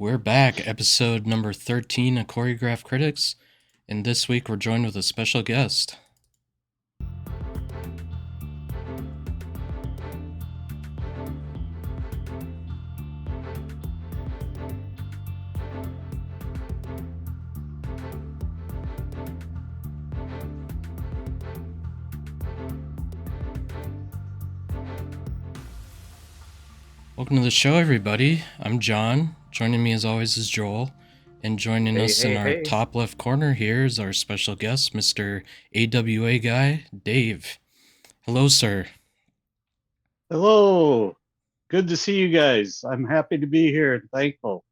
We're back, episode number 13 of Choreographed Critics, and this week we're joined with a special guest. Welcome to the show, everybody. I'm John. Joining me as always is Joel. And joining us in our top left corner here is our special guest, Mr. AWA guy, Dave. Hello, sir. Hello. Good to see you guys. I'm happy to be here and thankful.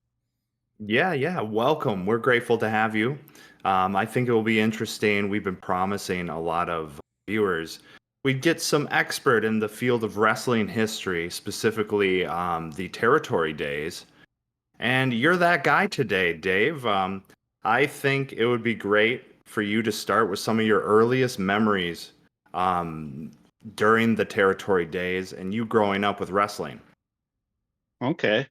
Yeah. Welcome. We're grateful to have you. I think it will be interesting. We've been promising a lot of viewers. We'd get some expert in the field of wrestling history, specifically the territory days. And you're that guy today, Dave. I think it would be great for you to start with some of your earliest memories during the territory days and you growing up with wrestling. Okay.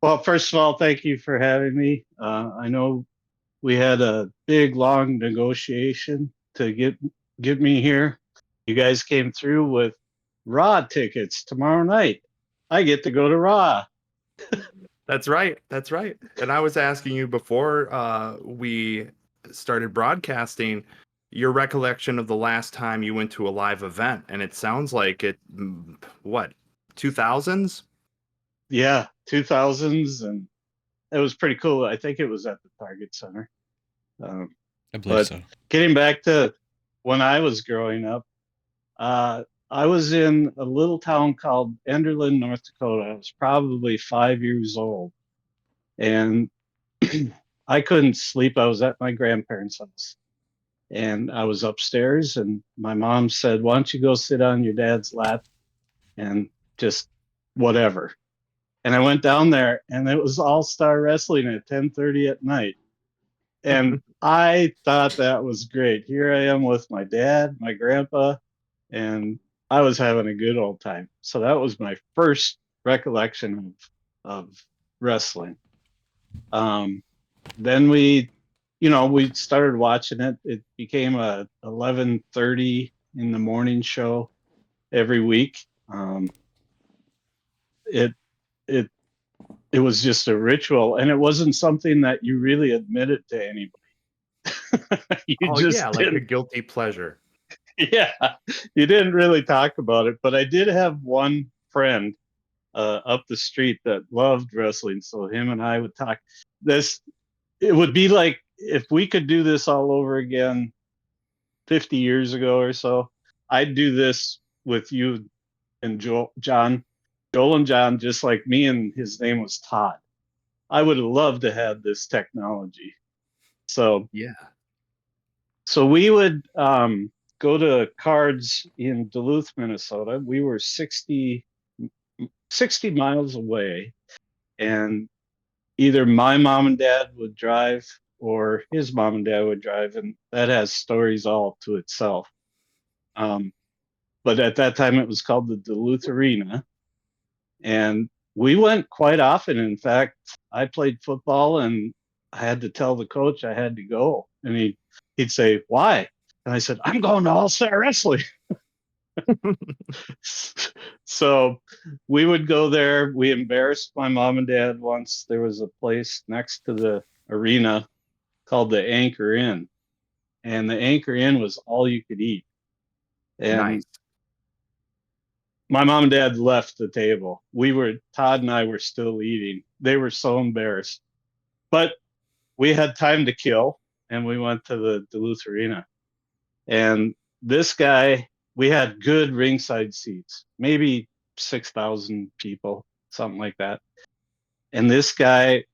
Well, first of all, thank you for having me. I know we had a big, long negotiation to get me here. You guys came through with Raw tickets tomorrow night. I get to go to Raw. That's right. And I was asking you before we started broadcasting your recollection of the last time you went to a live event, and it sounds like what, 2000s? Yeah, 2000s, and it was pretty cool. I think it was at the Target Center. I believe so. Getting back to when I was growing up, I was in a little town called Enderlin, North Dakota. I was probably 5 years old, and I couldn't sleep. I was at my grandparents' house, and I was upstairs, and my mom said, "Why don't you go sit on your dad's lap and just whatever?" And I went down there, and it was All-Star Wrestling at 10:30 at night. And I thought that was great. Here I am with my dad, my grandpa, and I was having a good old time. So that was my first recollection of wrestling. Then we started watching it. It became a 11:30 in the morning show every week. It it it was just a ritual, and it wasn't something that you really admitted to anybody. You just Like a didn't. guilty pleasure. Yeah, you didn't really talk about it, but I did have one friend up the street that loved wrestling, so him and I would talk. It would be like if we could do this all over again 50 years ago or so. I'd do this with you and Joel and John, just like me, and his name was Todd. I would have loved to have this technology. So Yeah. So we would go to cards in Duluth, Minnesota. We were 60 miles away, and either my mom and dad would drive or his mom and dad would drive, and that has stories all to itself. But at that time, it was called the Duluth Arena, and we went quite often. In fact, I played football, and I had to tell the coach I had to go, and he'd say, "Why?" And I said, "I'm going to All-Star Wrestling." So we would go there. We embarrassed my mom and dad once. There was a place next to the arena called the Anchor Inn, and the Anchor Inn was all you could eat. And Nice. my mom and dad left the table. Todd and I were still eating. They were so embarrassed. But we had time to kill, and we went to the Duluth Arena. And this guy, we had good ringside seats, maybe 6,000 people, something like that. And this guy,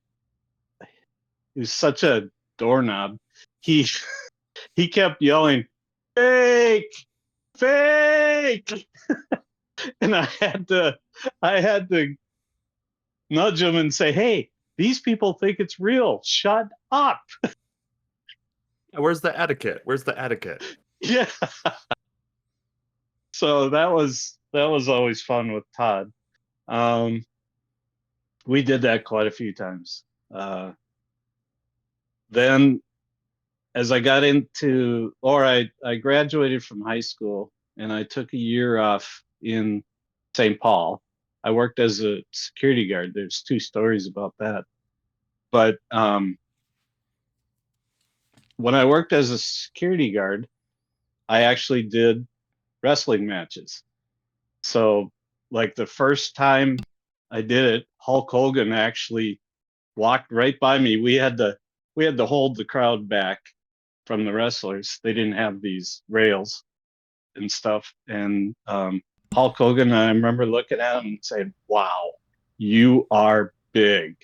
he was such a doorknob. He he kept yelling, "Fake, fake!" And I had to nudge him and say, "Hey, these people think it's real. Shut up." Where's the etiquette? Yeah. So that was always fun with Todd. We did that quite a few times. Then as I got into, or I graduated from high school and I took a year off in St. Paul. I worked as a security guard. There's two stories about that. But when I worked as a security guard, I actually did wrestling matches. So, like the first time I did it, Hulk Hogan actually walked right by me. We had to hold the crowd back from the wrestlers. They didn't have these rails and stuff. And Hulk Hogan, I remember looking at him and saying, "Wow, you are big.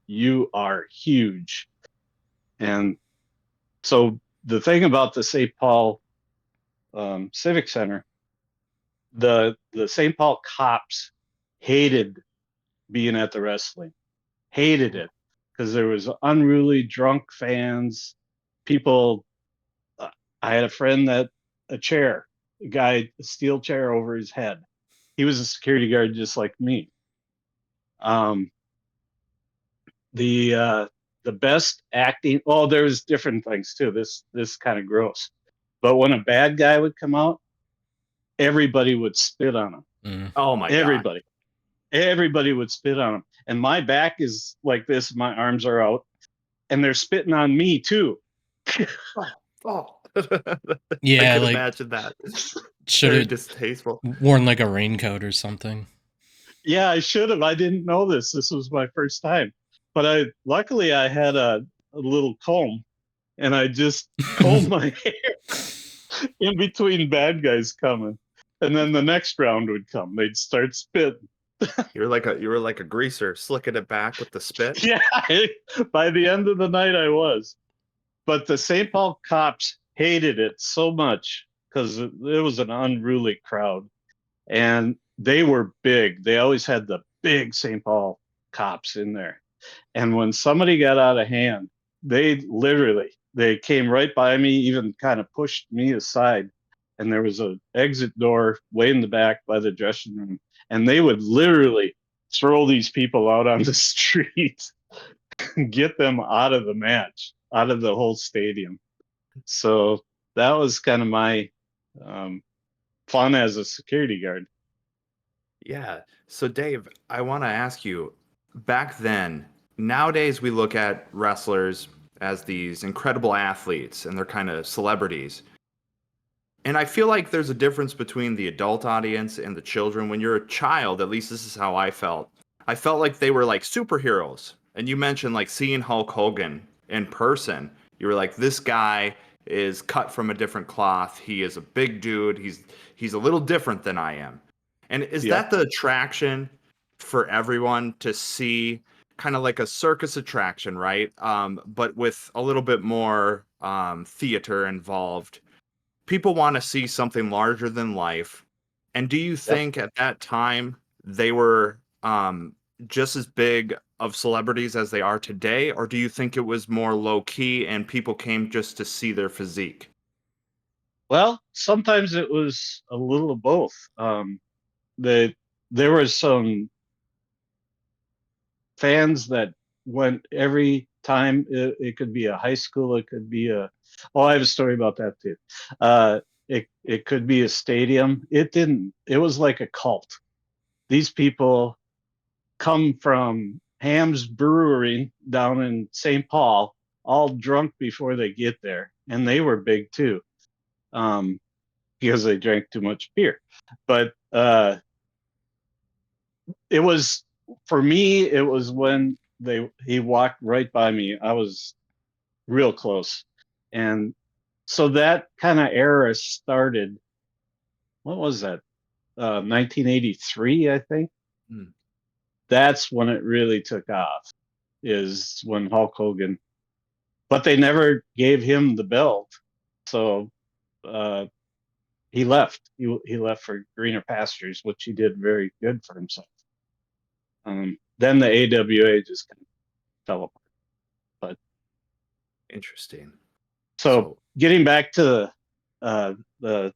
You are huge." And so the thing about the St. Paul Civic Center, the St. Paul cops hated being at the wrestling, hated it because there was unruly drunk fans, people. uh, I had a friend that a steel chair over his head. He was a security guard just like me. Um, the best acting. Oh, there's different things too. This kind of gross, but when a bad guy would come out, everybody would spit on him. Oh my God. Everybody would spit on him, and my back is like this. My arms are out, and they're spitting on me too. Oh. I Yeah, could like imagine that. should Very have distasteful. worn like a raincoat or something. Yeah, I should have. I didn't know this. This was my first time, but luckily I had a little comb, and I just combed my hair in between bad guys coming, and then the next round would come. They'd start spitting. You were like a greaser, slicking it back with the spit. Yeah, by the end of the night I was. But the St. Paul cops hated it so much because it was an unruly crowd, and they were big. They always had the big St. Paul cops in there. And when somebody got out of hand, they came right by me, even kind of pushed me aside. And there was a exit door way in the back by the dressing room, and they would literally throw these people out on the street and get them out of the match, out of the whole stadium. So that was kind of my um, fun as a security guard. Yeah. So Dave, I want to ask you, back then, nowadays we look at wrestlers as these incredible athletes and they're kind of celebrities. And I feel like there's a difference between the adult audience and the children. When you're a child, at least this is how I felt. I felt like they were like superheroes. And you mentioned like seeing Hulk Hogan in person. You were like, this guy is cut from a different cloth. He is a big dude. He's a little different than I am. And is Yep. that the attraction for everyone to see kind of like a circus attraction, right? But with a little bit more theater involved. People want to see something larger than life. And do you Yep. think at that time they were just as big of celebrities as they are today, or do you think it was more low key and people came just to see their physique? Well, sometimes it was a little of both. The There was some fans that went every time. It could be a high school, it could be a. Oh, I have a story about that too. It could be a stadium. It didn't. It was like a cult. These people come from Ham's Brewery down in St. Paul, all drunk before they get there, and they were big too, um, because they drank too much beer. But it was for me. It was when he walked right by me. I was real close, and so that kind of era started. What was that? 1983, I think. Hmm. That's when it really took off. Is when Hulk Hogan, but they never gave him the belt, so uh, he left. He left for greener pastures, which he did very good for himself. Then the AWA just kind of fell apart. But Interesting. so So, getting back to the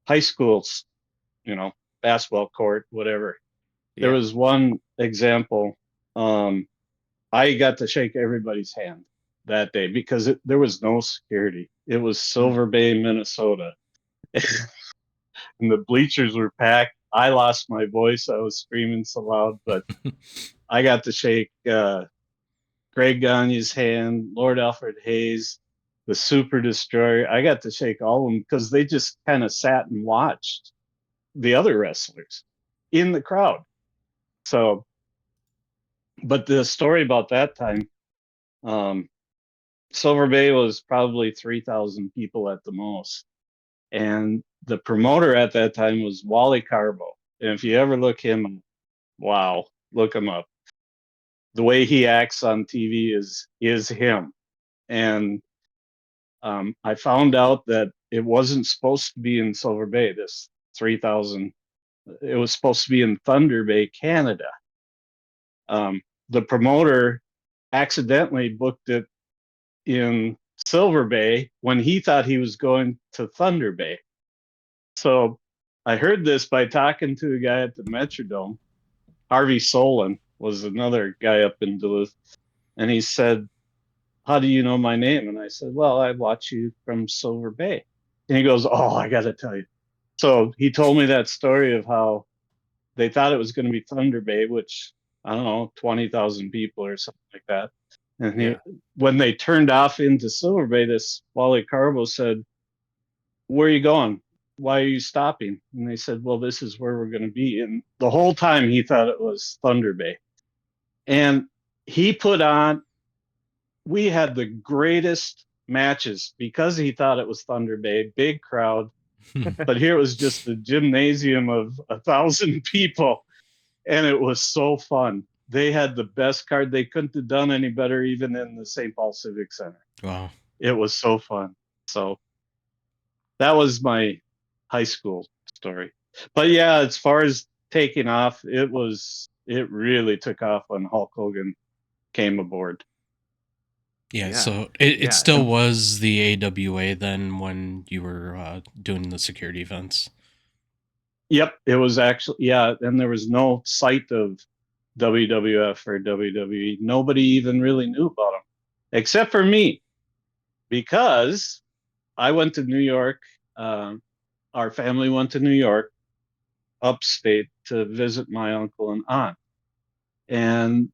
high schools, basketball court, whatever. There yeah. was one example. Um, I got to shake everybody's hand that day because there was no security. It was Silver Bay, Minnesota. And the bleachers were packed. I lost my voice. I was screaming so loud, but I got to shake Greg Gagne's hand, Lord Alfred Hayes, the Super Destroyer. I got to shake all of them because they just kind of sat and watched the other wrestlers in the crowd. So, but the story about that time, um, Silver Bay was probably 3,000 people at the most. And the promoter at that time was Wally Carbo. And if you ever look him up, wow, look him up. The way he acts on TV is him. And I found out that it wasn't supposed to be in Silver Bay, this 3,000. It was supposed to be in Thunder Bay, Canada. The promoter accidentally booked it in Silver Bay when he thought he was going to Thunder Bay. So I heard this by talking to a guy at the Metrodome. Harvey Solon was another guy up in Duluth. And he said, "How do you know my name?" And I said, "Well, I watch you from Silver Bay." And he goes, "Oh, I got to tell you." So he told me that story of how they thought it was going to be Thunder Bay, which I don't know, 20,000 people or something like that. And Yeah. when they turned off into Silver Bay, this Wally Carbo said, "Where are you going? Why are you stopping?" And they said, "Well, this is where we're going to be." And the whole time he thought it was Thunder Bay. And he put on, we had the greatest matches because he thought it was Thunder Bay, big crowd. But here it was just a gymnasium of 1,000 people. And it was so fun. They had the best card. They couldn't have done any better, even in the St. Paul Civic Center. Wow. It was so fun. So that was my high school story. But yeah, as far as taking off, it really took off when Hulk Hogan came aboard. Yeah, Yeah. so it Yeah. still was the AWA then when you were doing the security events. Yep, it was actually, yeah, and there was no sight of WWF or WWE. Nobody even really knew about them, except for me, because I went to New York. Our family went to New York, upstate, to visit my uncle and aunt. And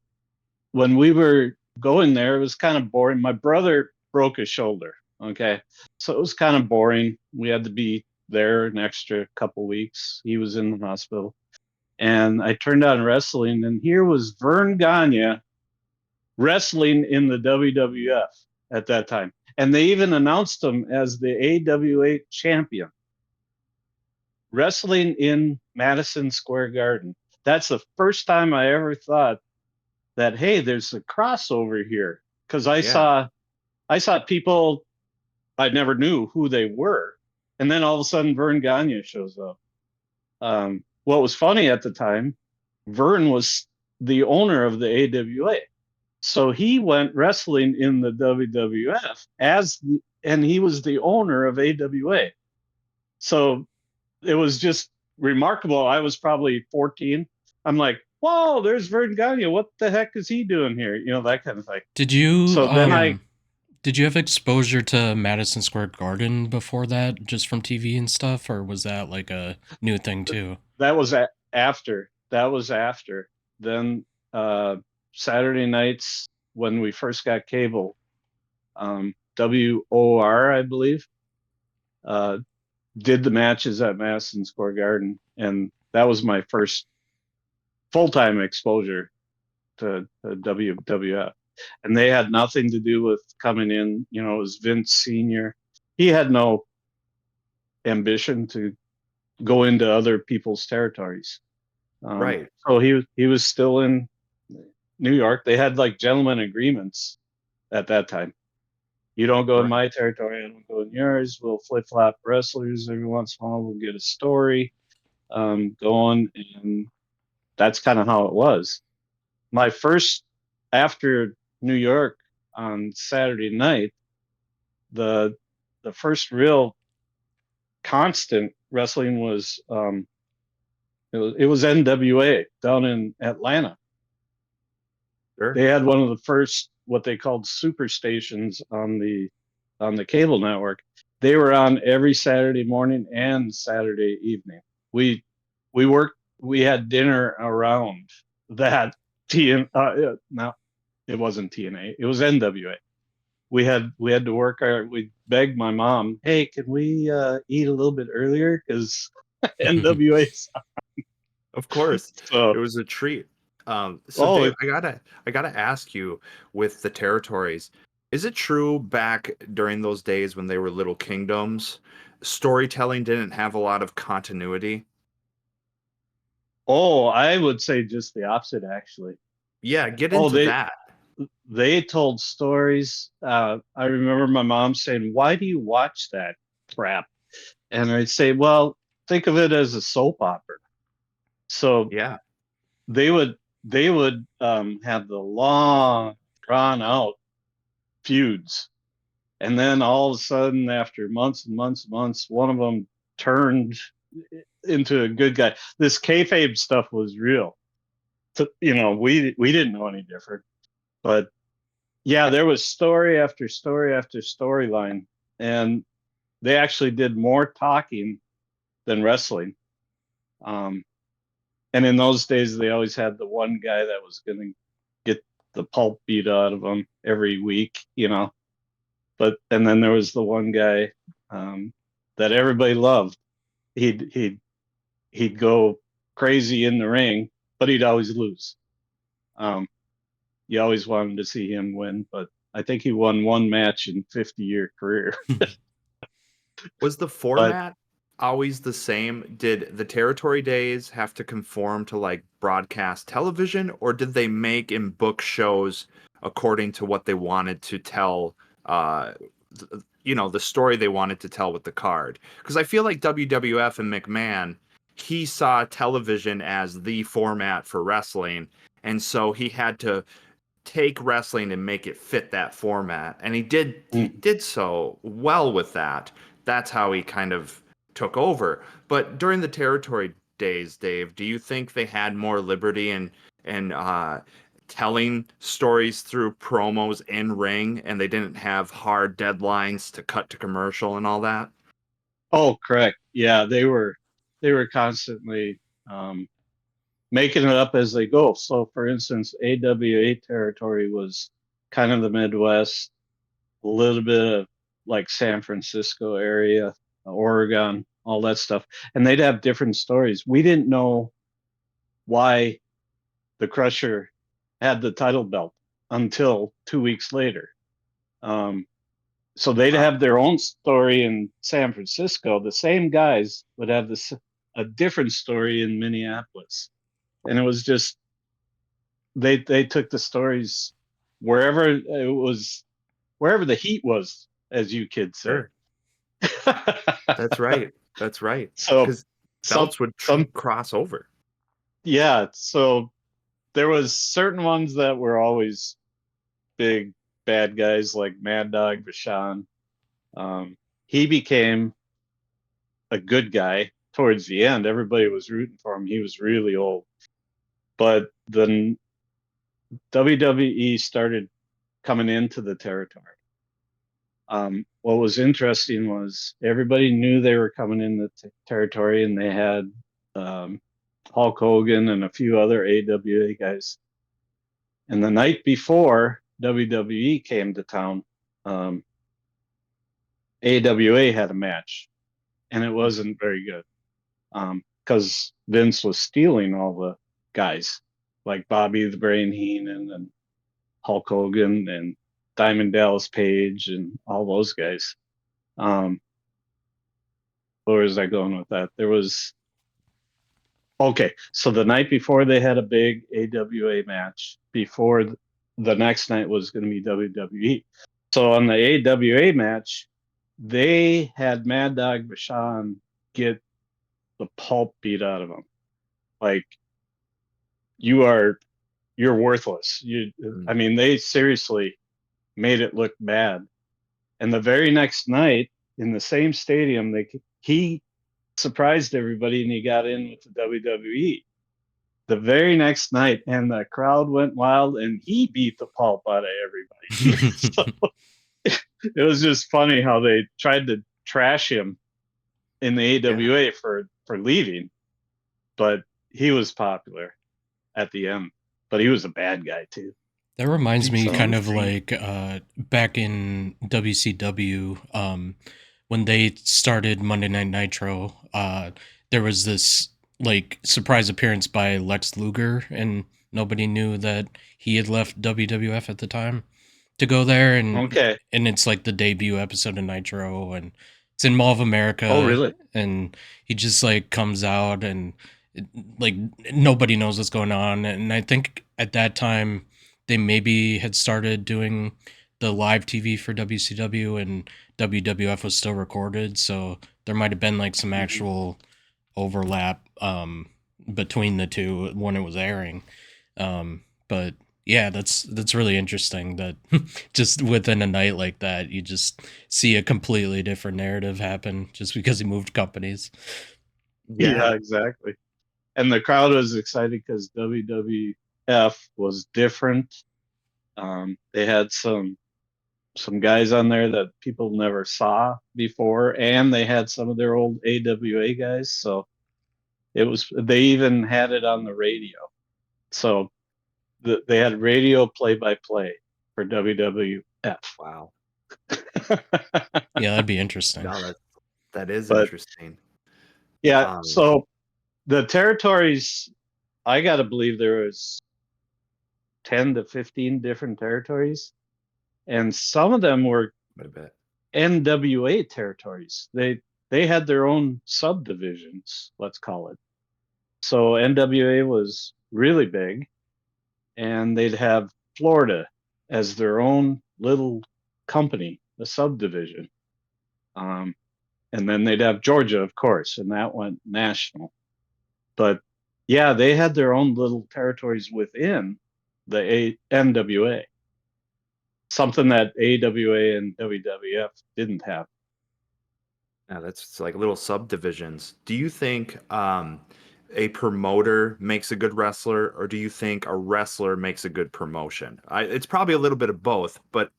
when we were going there, it was kind of boring. My brother broke his shoulder. Okay. So it was kind of boring. We had to be there an extra couple weeks. He was in the hospital. And I turned on wrestling, and here was Vern Gagne wrestling in the WWF at that time. And they even announced him as the AWA champion, wrestling in Madison Square Garden. That's the first time I ever thought that, hey, there's a crossover here. Because I saw people I never knew who they were. And then all of a sudden Vern Gagne shows up. What was funny at the time, Vern was the owner of the AWA. So he went wrestling in the WWF and he was the owner of AWA. So it was just remarkable. I was probably 14. I'm like, whoa, there's Vern Gagne. What the heck is he doing here? You know, that kind of thing. Did you So then did you have exposure to Madison Square Garden before that, just from TV and stuff, or was that like a new thing too? that was after. That was after. Then Saturday nights when we first got cable, WOR, I believe, uh, did the matches at Madison Square Garden, and that was my first full-time exposure to WWF. And they had nothing to do with coming in. You know, it was Vince Senior. He had no ambition to go into other people's territories. Right. So he was still in New York. They had like gentlemen agreements at that time. You don't go in Right. my territory, I don't go in yours. We'll flip flop wrestlers every once in a while. We'll get a story going, and that's kind of how it was. My first after New York on Saturday night, the the first real constant wrestling was it was NWA down in Atlanta. Sure. they had one of the first what they called super stations on the cable network. They were on every Saturday morning and Saturday evening. We we worked. We had dinner around that TN. No, it wasn't TNA. It was NWA. We had to work our. We begged my mom, "Hey, can we eat a little bit earlier? Because NWA." Of course, it So, was a treat. So oh, Dave, I gotta ask you, with the territories, is it true back during those days when they were little kingdoms, storytelling didn't have a lot of continuity? I would say just the opposite, actually. Yeah, get Oh, into they that. they told stories. I remember my mom saying, "Why do you watch that crap?" And I'd say, "Well, think of it as a soap opera." So Yeah, they would have the long, drawn out feuds, and then all of a sudden, after months and months and months, one of them turned into a good guy. This kayfabe stuff was real. So, we didn't know any different, but yeah, there was story after story after storyline, and they actually did more talking than wrestling. Um, and in those days, they always had the one guy that was going to get the pulp beat out of them every week, and then there was the one guy that everybody loved. He'd go crazy in the ring, but he'd always lose. Um, you always wanted to see him win, but I think he won one match in 50-year career. was the But format always the same? Did the territory days have to conform to like broadcast television, or did they make and book shows according to what they wanted to tell? The story they wanted to tell with the card. Because I feel like WWF and McMahon, he saw television as the format for wrestling, and so he had to take wrestling and make it fit that format, and he did so well with that. That's how he kind of took over. But during the territory days, Dave, do you think they had more liberty and telling stories through promos in ring, and they didn't have hard deadlines to cut to commercial and all that? oh, correct. Yeah, they were constantly um, making it up as they go. So, for instance, AWA territory was kind of the Midwest, a little bit of like San Francisco area, Oregon, all that stuff, and they'd have different stories. We didn't know why the Crusher had the title belt until 2 weeks later. Um, so they'd Wow. have their own story in San Francisco. The same guys would have a different story in Minneapolis, and it was just they took the stories wherever it was, wherever the heat was, as you kids say. Sure. That's right. That's right. So Because some belts would some cross over. yeah, so there was certain ones that were always big bad guys like Mad Dog Vachon. He became a good guy towards the end. Everybody was rooting for him. He was really old, but the WWE started coming into the territory. What was interesting was everybody knew they were coming in the territory, and they had um, Hulk Hogan and a few other AWA guys. And the night before WWE came to town, um, AWA had a match, and it wasn't very good because Vince was stealing all the guys like Bobby the Brain Heenan and Hulk Hogan and Diamond Dallas Page and all those guys. Um, where was I going with that? There was okay. So the night before they had a big AWA match. Before the next night was going to be WWE. So on the AWA match, they had Mad Dog Vachon get the pulp beat out of him. Like you are, you're worthless. I Mm. mean, they seriously made it look bad. And the very next night in the same stadium, he surprised everybody and he got in with the WWE. the very next night, and the crowd went wild, and he beat the pulp out of everybody. So it was just funny how they tried to trash him in the Yeah. AWA for leaving, but he was popular at the end. But he was a bad guy too. That reminds me Do So kind you of think? like back in WCW, when they started Monday Night Nitro, there was this like surprise appearance by Lex Luger, and nobody knew that he had left WWF at the time to go there, okay. and it's like the debut episode of Nitro, and it's in Mall of Oh America, really? and he just like comes out, and like nobody knows what's going on, and I think at that time they maybe had started doing the live TV for WCW, and WWF was still recorded, so there might have been like some Mm-hmm. actual overlap between the two when it was airing. But yeah, that's really interesting that just within a night like that, you just see a completely different narrative happen just because he moved companies. Yeah, Yeah. exactly. And the crowd was excited because WWF was different. They had some guys on there that people never saw before, and they had some of their old AWA guys. So it was. They even had it on the radio. So they had radio play by play for WWF. Wow. Yeah, that'd be interesting. No, that is But interesting. yeah, Um, so the territories, I got to believe there was 10 to 15 different territories, and some of them were quite a bit. NWA territories. They had their own subdivisions, let's call it. So NWA was really big, and they'd have Florida as their own little company, a subdivision. Um, and then they'd have Georgia, of course, and that went national. But yeah, they had their own little territories within the NWA, something that AWA and WWF didn't have. Yeah, that's like little subdivisions. Do you think a promoter makes a good wrestler, or do you think a wrestler makes a good promotion? It's probably a little bit of both, but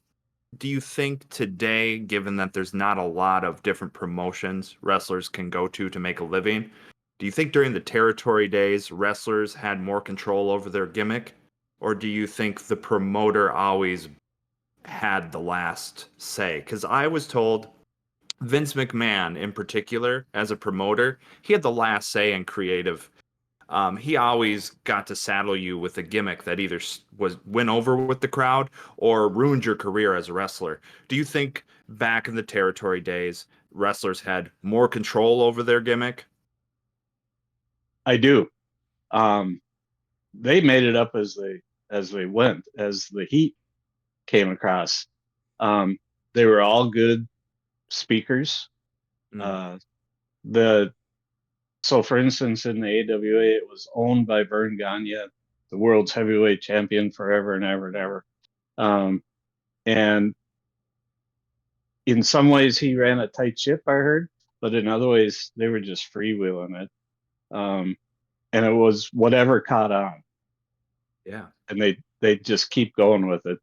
do you think today, given that there's not a lot of different promotions wrestlers can go to make a living, do you think during the territory days wrestlers had more control over their gimmick, or do you think the promoter always had the last say? Because I was told Vince McMahon, in particular, as a promoter, he had the last say in creative. He always got to saddle you with a gimmick that either was went over with the crowd or ruined your career as a wrestler. Do you think back in the territory days, wrestlers had more control over their gimmick? I do. Um, they made it up as they went, as the heat came across. Um, they were all good speakers. Mm, Uh, the so for instance, in the AWA, it was owned by Vern Gagne, the world's heavyweight champion forever and ever and ever. Um, and in some ways, he ran a tight ship, I heard, but in other ways, they were just freewheeling it. Um, and it was whatever caught on, yeah. and they just keep going with it.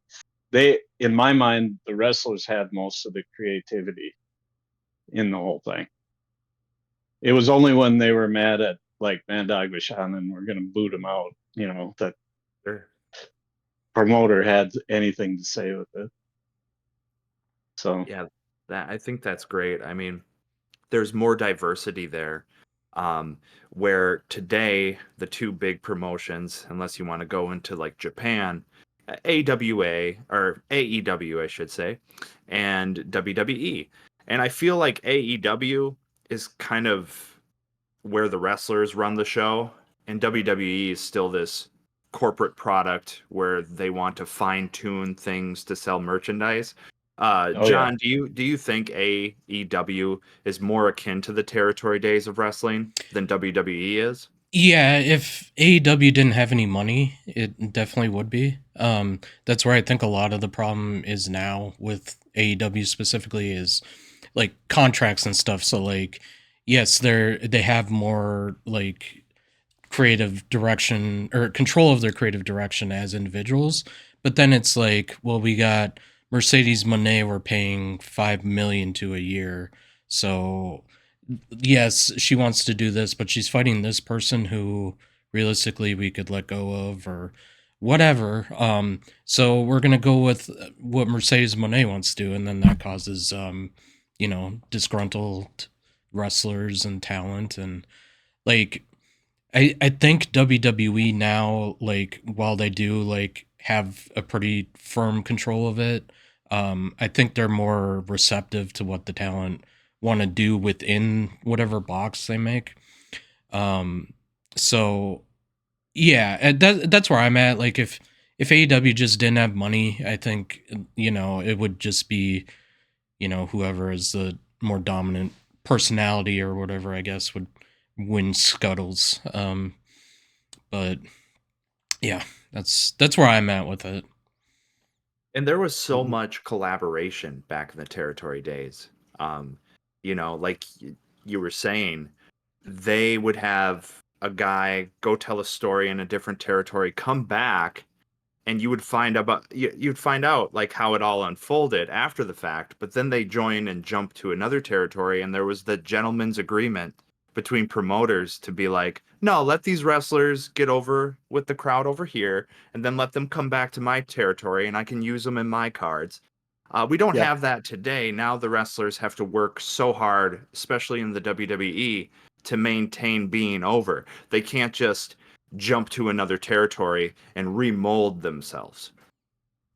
They, in my mind, the wrestlers had most of the creativity in the whole thing. It was only when they were mad at like Mad Dog Vachon and we're going to boot him out, that Sure. promoter had anything to say with it. So Yeah, that I think that's great. I mean, there's more diversity there. Where today the two big promotions, unless you want to go into like Japan, AWA or AEW, I should say, and WWE. And I feel like AEW is kind of where the wrestlers run the show, and WWE is still this corporate product where they want to fine tune things to sell merchandise. oh yeah, John, do you think AEW is more akin to the territory days of wrestling than WWE is? Yeah, if AEW didn't have any money, it definitely would be. That's where I think a lot of the problem is now with AEW specifically is like contracts and stuff. So like, yes, they have more like creative direction or control of their creative direction as individuals. But then it's like, well, we got Mercedes Monet we're paying 5 million to a year. So yes, she wants to do this, but she's fighting this person who realistically we could let go of or whatever. So we're gonna go with what Mercedes Monet wants to do, and then that causes disgruntled wrestlers and talent and like I think WWE now, like while they do like have a pretty firm control of it, I think they're more receptive to what the talent want to do within whatever box they make. Um, so yeah, that's where I'm at. Like if AEW just didn't have money, I think it would just be whoever is the more dominant personality or whatever I guess would win scuttles. But yeah, that's where I'm at with it. And there was so Mhm. much collaboration back in the territory days. Um, like you were saying, they would have a guy go tell a story in a different territory, come back, and you'd find out like how it all unfolded after the fact, but then they join and jump to another territory, and there was the gentleman's agreement between promoters to be like, no, let these wrestlers get over with the crowd over here, and then let them come back to my territory and I can use them in my cards. We don't Yep. have that today. Now the wrestlers have to work so hard, especially in the WWE, to maintain being over. They can't just jump to another territory and remold themselves.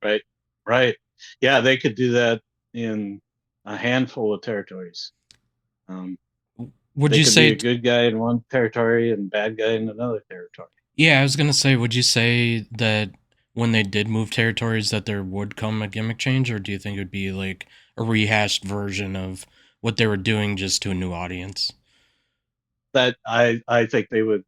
Right. Right. Yeah, they could do that in a handful of territories. Um, Would they you could be a say? good guy in one territory and bad guy in another territory. Yeah, I was gonna say. Would you say that when they did move territories, that there would come a gimmick change, or do you think it would be like a rehashed version of what they were doing just to a new audience? That I think they would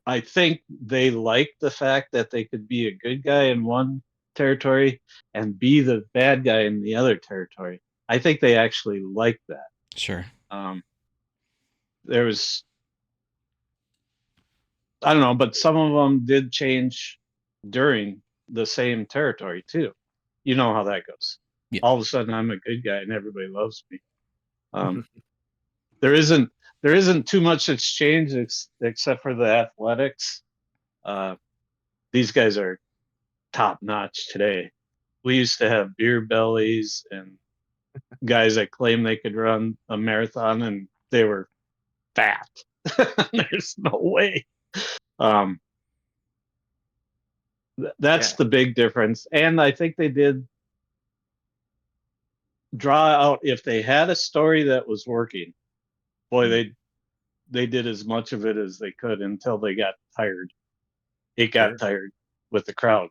I think they like the fact that they could be a good guy in one territory and be the bad guy in the other territory. I think they actually like that. Sure. Um, there was, I don't know, but some of them did change during the same territory too. You know how that goes. Yeah. All of a sudden, I'm a good guy and everybody loves me. Um, there isn't there isn't too much that's changed except for the athletics. Uh, these guys are top notch today. We used to have beer bellies and guys that claimed they could run a marathon and they were fat. There's no way. Um, that's Yeah. the big difference. And I think they did draw out if they had a story that was working. Boy, Mm, they did as much of it as they could until they got tired. It got sure. tired with the crowd.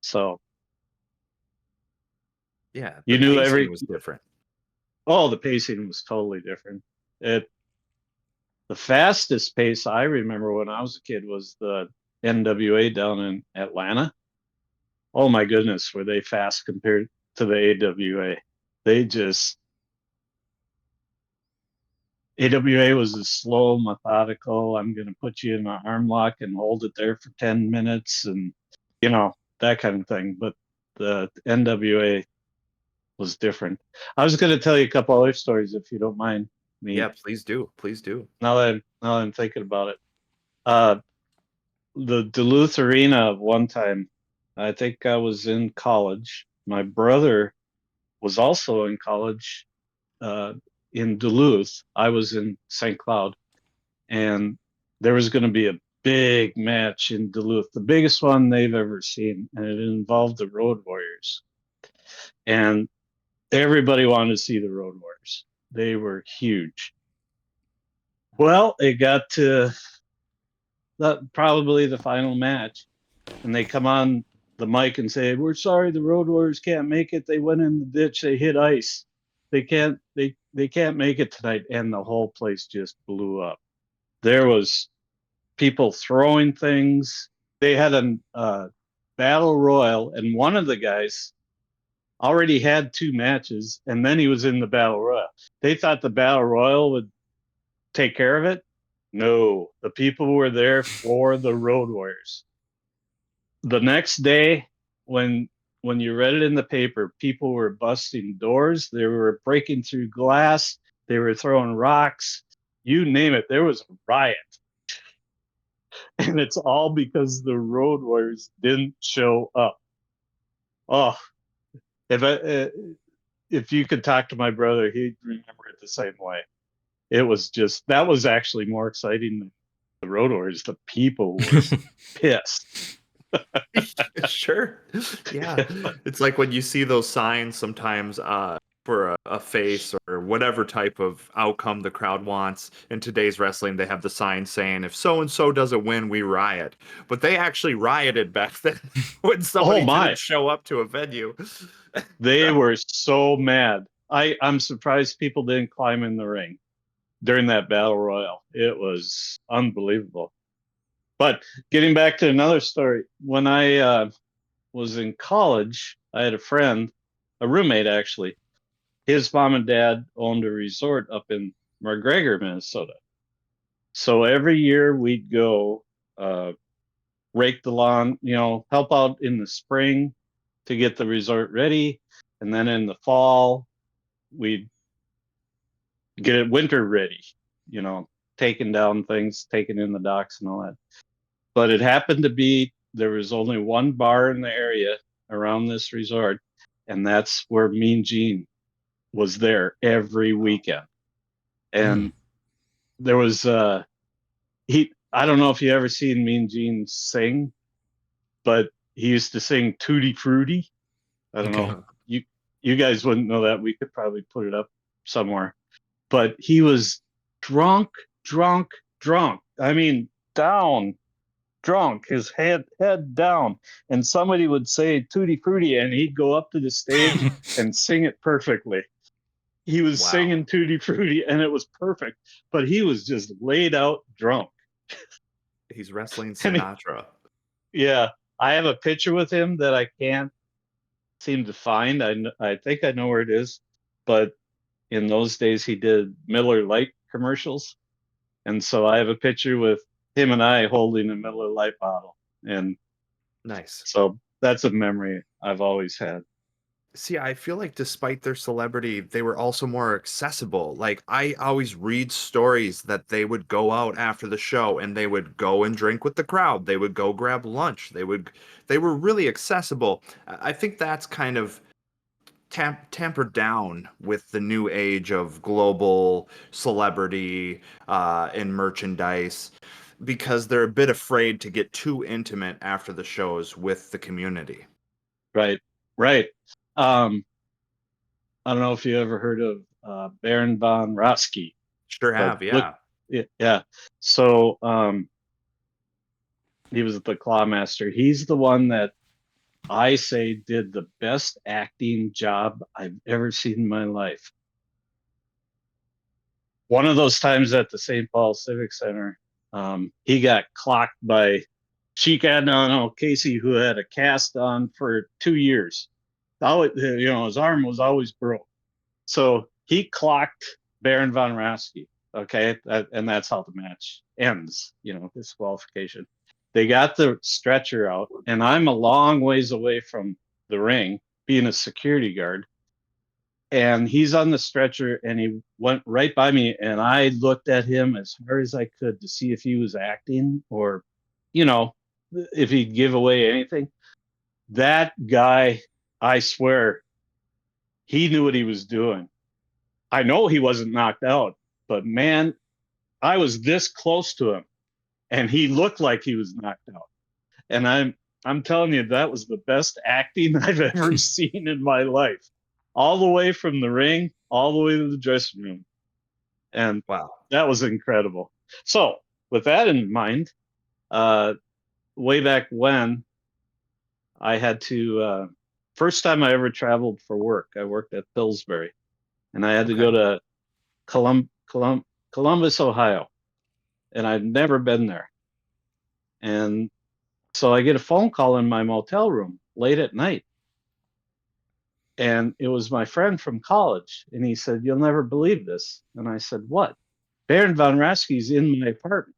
So Yeah. The you knew pacing every was different. the pacing was totally different. It The fastest pace I remember when I was a kid was the NWA down in Atlanta. Oh my goodness, were they fast compared to the AWA? They just AWA was a slow, methodical. I'm going to put you in an arm lock and hold it there for 10 minutes and that kind of thing. But the NWA was different. I was going to tell you a couple other stories if you don't mind Yeah, me. please do. Please do. Now that I'm thinking about it. Uh, the Duluth Arena one time, I think I was in college. My brother was also in college uh, in Duluth. I was in St. Cloud, and there was going to be a big match in Duluth, the biggest one they've ever seen, and it involved the Road Warriors. And everybody wanted to see the Road Warriors. They were huge. Well, it got to probably the final match, and they come on the mic and say, "We're sorry, the Road Warriors can't make it. They went in the ditch. They hit ice. They can't make it tonight." And the whole place just blew up. There was people throwing things. They had a battle royal, and one of the guys already had two matches, and then he was in the battle royal. They thought the battle royal would take care of it. No, the people were there for the Road Warriors. The next day, when you read it in the paper, people were busting doors, they were breaking through glass, they were throwing rocks, you name it. There was a riot, and it's all because the Road Warriors didn't show up. Oh, if if you could talk to my brother, he'd remember it the same way. It was just that was actually more exciting than the Road Warriors. The people were pissed. Sure. Yeah. It's like when you see those signs sometimes for a face or whatever type of outcome the crowd wants. In today's wrestling, they have the sign saying, if so and so doesn't win, we riot. But they actually rioted back then when Oh somebody my. didn't show up to a venue. They were so mad. I'm surprised people didn't climb in the ring during that battle royal. It was unbelievable. But getting back to another story, when I was in college, I had a friend, a roommate actually. His mom and dad owned a resort up in McGregor, Minnesota. So every year we'd go rake the lawn, help out in the spring to get the resort ready. And then in the fall, we'd get it winter ready, you know, taking down things, taking in the docks and all that. But it happened to be there was only one bar in the area around this resort, and that's where Mean Gene was there every weekend. And there was he I don't know if you ever seen Mean Gene sing, but he used to sing Tutti Frutti. I don't know. Okay. You guys wouldn't know that. We could probably put it up somewhere. But he was drunk, drunk, drunk. I mean, down, drunk, his head down. And somebody would say Tutti Frutti, and he'd go up to the stage and sing it perfectly. He was Wow. singing Tutti Frutti, and it was perfect. But he was just laid out drunk. He's wrestling And he, Sinatra. yeah, I have a picture with him that I can't seem to find. I think I know where it is, but in those days he did Miller Lite commercials, and so I have a picture with him and I holding a Miller Lite bottle, and Nice. so that's a memory I've always had. See, I feel like despite their celebrity, they were also more accessible. Like, I always read stories that they would go out after the show and they would go and drink with the crowd. They would go grab lunch. They were really accessible. I think that's kind of tampered down with the new age of global celebrity and merchandise because they're a bit afraid to get too intimate after the shows with the community. Right, right. Um, I don't know if you ever heard of Baron von Raschke, Sure but have, look, yeah. yeah. So he was the Clawmaster. He's the one that I say did the best acting job I've ever seen in my life. One of those times at the St. Paul Civic Center, he got clocked by Chica no Casey, who had a cast on for 2 years. Always, his arm was always broke. So he clocked Baron von Raschke. Okay, and that's how the match ends. Disqualification. They got the stretcher out, and I'm a long ways away from the ring, being a security guard. And he's on the stretcher, and he went right by me, and I looked at him as hard as I could to see if he was acting or, you know, if he'd give away anything. That guy, I swear, he knew what he was doing. I know he wasn't knocked out, but man, I was this close to him, and he looked like he was knocked out. And I'm telling you, that was the best acting I've ever seen in my life. All the way from the ring, all the way to the dressing room, and Wow. that was incredible. So, with that in mind, uh, way back when I had to, first time I ever traveled for work, I worked at Pillsbury, and I had to Okay. go to Columbus, Ohio, and I'd never been there. And so I get a phone call in my motel room late at night. And it was my friend from college. And he said, "You'll never believe this." And I said, "What?" Baron von Raschke's in my apartment.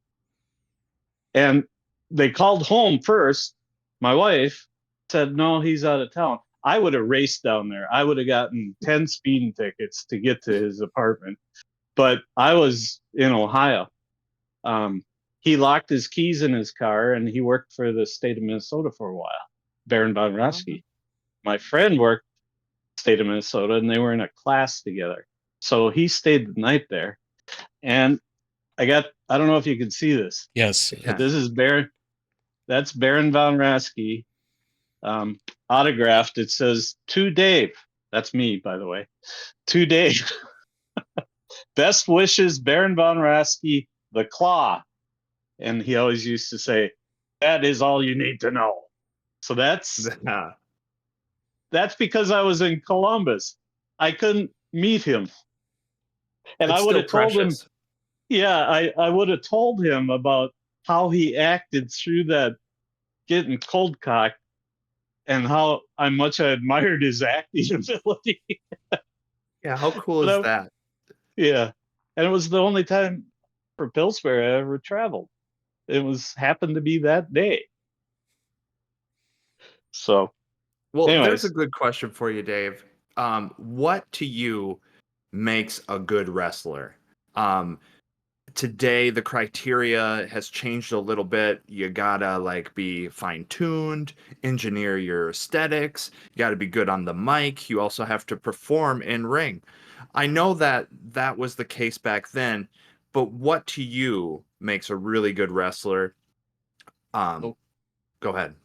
And they called home first. My wife said, no, he's out of town. I would have raced down there. I would have gotten 10 speeding tickets to get to his apartment. But I was in Ohio. He locked his keys in his car, and he worked for the state of Minnesota for a while, Baron von Raschke. My friend worked state of Minnesota, and they were in a class together. So he stayed the night there. And I don't know if you can see this. Yes. But this is that's Baron von Raschke, autographed. It says, to Dave. That's me, by the way. To Dave. Best wishes, Baron von Raschke, the Claw. And he always used to say, that is all you need to know. So that's because I was in Columbus. I couldn't meet him. And I would have told him, I would have told him about how he acted through that getting cold cocked and how much I admired his acting ability. Yeah, how cool is that? Yeah. And it was the only time for Pillsbury I ever traveled. It happened to be that day. So, well, anyways. There's a good question for you, Dave. What to you makes a good wrestler? Today the criteria has changed a little bit. You gotta like be fine-tuned, engineer your aesthetics, you gotta be good on the mic, you also have to perform in ring. I know that was the case back then, but what to you makes a really good wrestler? Go ahead.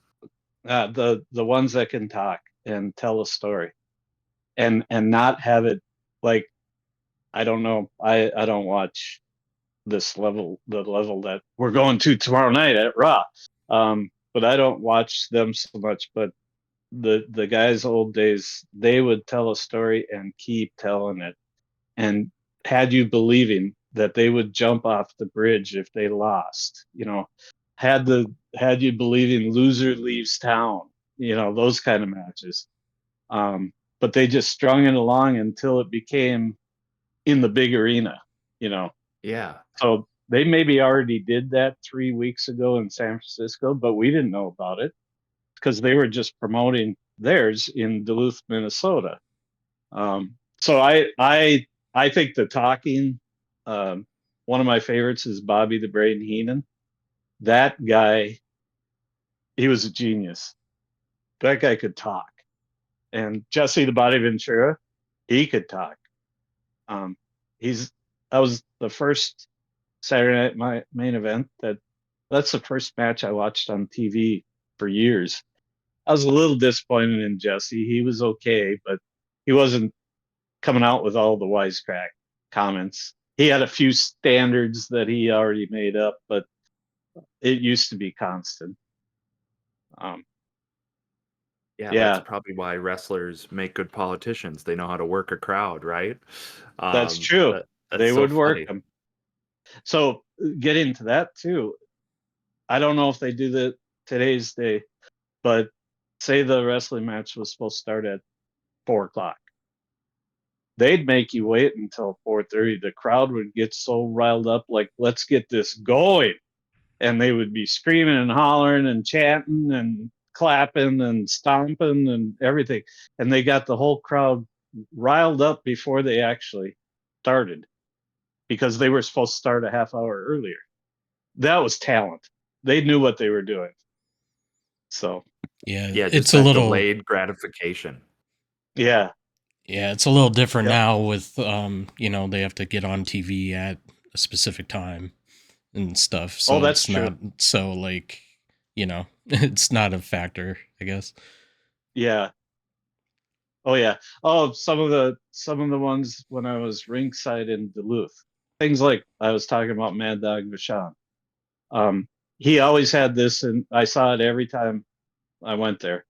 The ones that can talk and tell a story and not have it like, I don't know, I don't watch the level that we're going to tomorrow night at Raw. But I don't watch them so much. But the guys old days, they would tell a story and keep telling it, and had you believing that they would jump off the bridge if they lost. Had you believing loser leaves town. Those kind of matches. But they just strung it along until it became in the big arena. Yeah. So they maybe already did that 3 weeks ago in San Francisco, but we didn't know about it because they were just promoting theirs in Duluth, Minnesota. So I think the talking, one of my favorites is Bobby the Brain Heenan. That guy, he was a genius. That guy could talk. And Jesse the Body Ventura, he could talk. That was the first Saturday Night main event. That's the first match I watched on TV for years. I was a little disappointed in Jesse. He was okay, but he wasn't coming out with all the wisecrack comments. He had a few standards that he already made up, but it used to be constant. That's probably why wrestlers make good politicians. They know how to work a crowd, right? That's true. They would work them. So get into that too. I don't know if they do that today's day, but say the wrestling match was supposed to start at 4:00. They'd make you wait until 4:30. The crowd would get so riled up, like, let's get this going. And they would be screaming and hollering and chanting and clapping and stomping and everything. And they got the whole crowd riled up before they actually started because they were supposed to start a half hour earlier. That was talent. They knew what they were doing. So it's a little delayed gratification. Yeah, it's a little different now with they have to get on TV at a specific time and stuff. So that's it's true. Not so like it's not a factor, I guess. Yeah. Oh yeah. Oh, some of the ones when I was ringside in Duluth, things like I was talking about Mad Dog Vachon. He always had this, and I saw it every time I went there.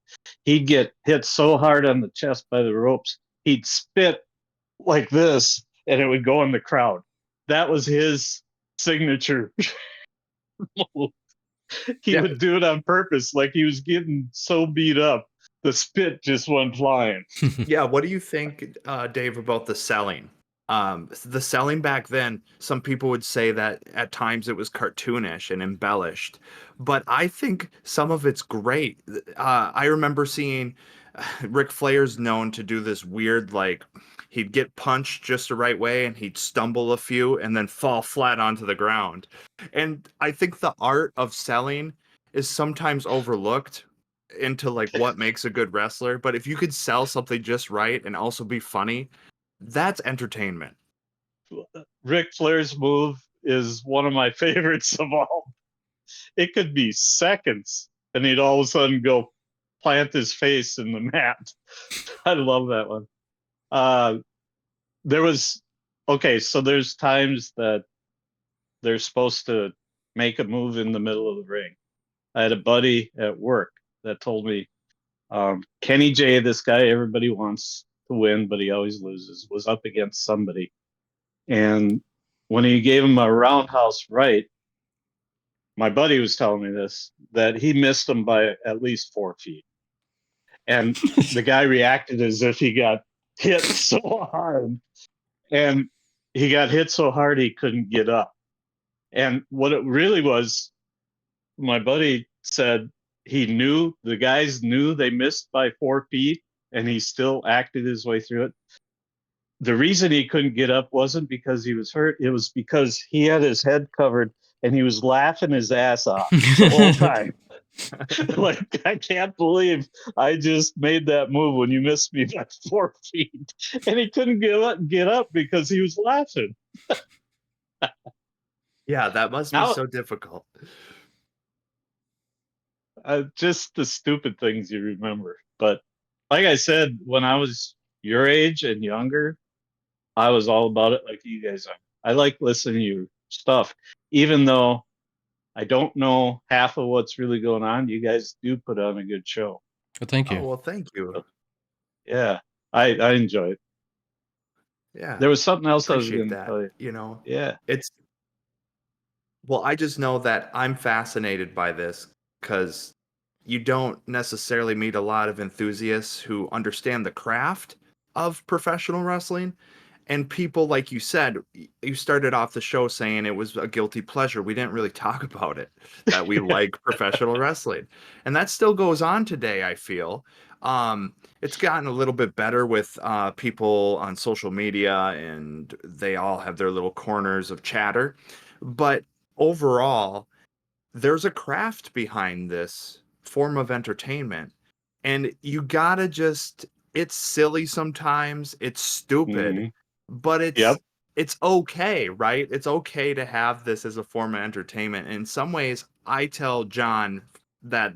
He'd get hit so hard on the chest by the ropes, he'd spit like this, and it would go in the crowd. That was his signature. He would do it on purpose, like he was getting so beat up, the spit just went flying. Yeah, what do you think, Dave, about the selling? The selling back then, some people would say that at times it was cartoonish and embellished, but I think some of it's great. I remember seeing Ric Flair's known to do this weird, like, he'd get punched just the right way and he'd stumble a few and then fall flat onto the ground. And I think the art of selling is sometimes overlooked into like what makes a good wrestler. But if you could sell something just right and also be funny, that's entertainment. Ric Flair's move is one of my favorites of all. It could be seconds, and he'd all of a sudden go plant his face in the mat. I love that one. Uh, there was okay, so there's times that they're supposed to make a move in the middle of the ring. I had a buddy at work that told me, Kenny J, this guy everybody wants to win, but he always loses, was up against somebody. And when he gave him a roundhouse right, my buddy was telling me this, that he missed him by at least 4 feet. And the guy reacted as if he got hit so hard. And he got hit so hard he couldn't get up. And what it really was, my buddy said the guys knew they missed by 4 feet, and he still acted his way through it. The reason he couldn't get up wasn't because he was hurt. It was because he had his head covered and he was laughing his ass off the whole time. Like, I can't believe I just made that move when you missed me by 4 feet. And he couldn't get up because he was laughing. Yeah, that must be Now, so difficult. just the stupid things you remember. But like I said, when I was your age and younger, I was all about it like you guys are. I like listening to your stuff, even though I don't know half of what's really going on. You guys do put on a good show. Well, thank Oh, you. well, thank you. Yeah, I enjoy it. Yeah, There was something else I was appreciate going to that. tell you. Yeah. It's well, I just know that I'm fascinated by this because you don't necessarily meet a lot of enthusiasts who understand the craft of professional wrestling. And people, like you said, you started off the show saying it was a guilty pleasure. We didn't really talk about it, that we like professional wrestling. And that still goes on today, I feel. It's gotten a little bit better with people on social media, and they all have their little corners of chatter. But overall, there's a craft behind this form of entertainment. And you gotta just, it's silly sometimes, it's stupid, Hmm. but Yep. it's okay, right? It's okay to have this as a form of entertainment. In some ways, I tell John that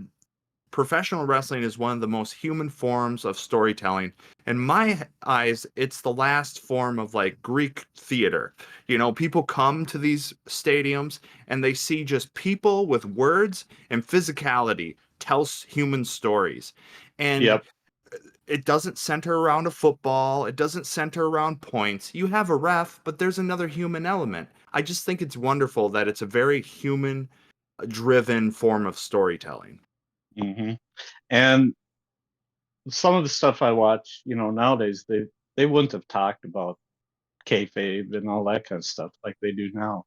professional wrestling is one of the most human forms of storytelling. In my eyes, it's the last form of like Greek theater. You know, people come to these stadiums and they see just people with words and physicality tell human stories. And Yep. it doesn't center around a football, it doesn't center around points. You have a ref, but there's another human element. I just think it's wonderful that it's a very human driven form of storytelling. Hmm. And some of the stuff I watch, nowadays they wouldn't have talked about kayfabe and all that kind of stuff like they do now,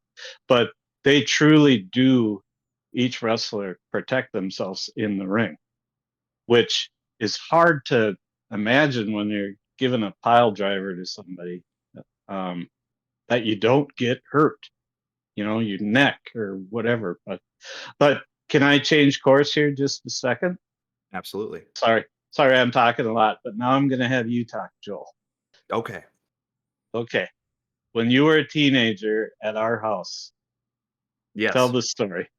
but they truly do. Each wrestler protect themselves in the ring, which is hard to imagine when you're giving a pile driver to somebody, um, that you don't get hurt, your neck or whatever. But can I change course here just a second? Absolutely. Sorry, I'm talking a lot, but now I'm going to have you talk, Joel. Okay. Okay. When you were a teenager at our house, tell Yes. the story.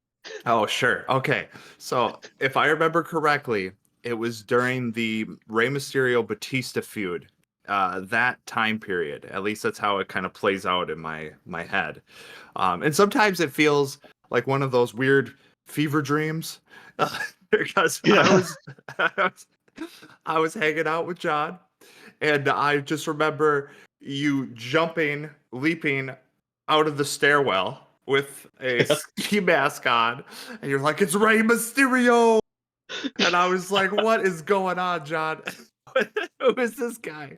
Oh, sure. Okay. So, if I remember correctly, it was during the Rey Mysterio Batista feud. That time period. At least that's how it kind of plays out in my head. And sometimes it feels like one of those weird fever dreams, because Yeah. I was I was hanging out with John, and I just remember you jumping, leaping out of the stairwell with a ski mask on, and you're like, "It's Rey Mysterio!" And I was like, "What is going on, John?" Who is this guy?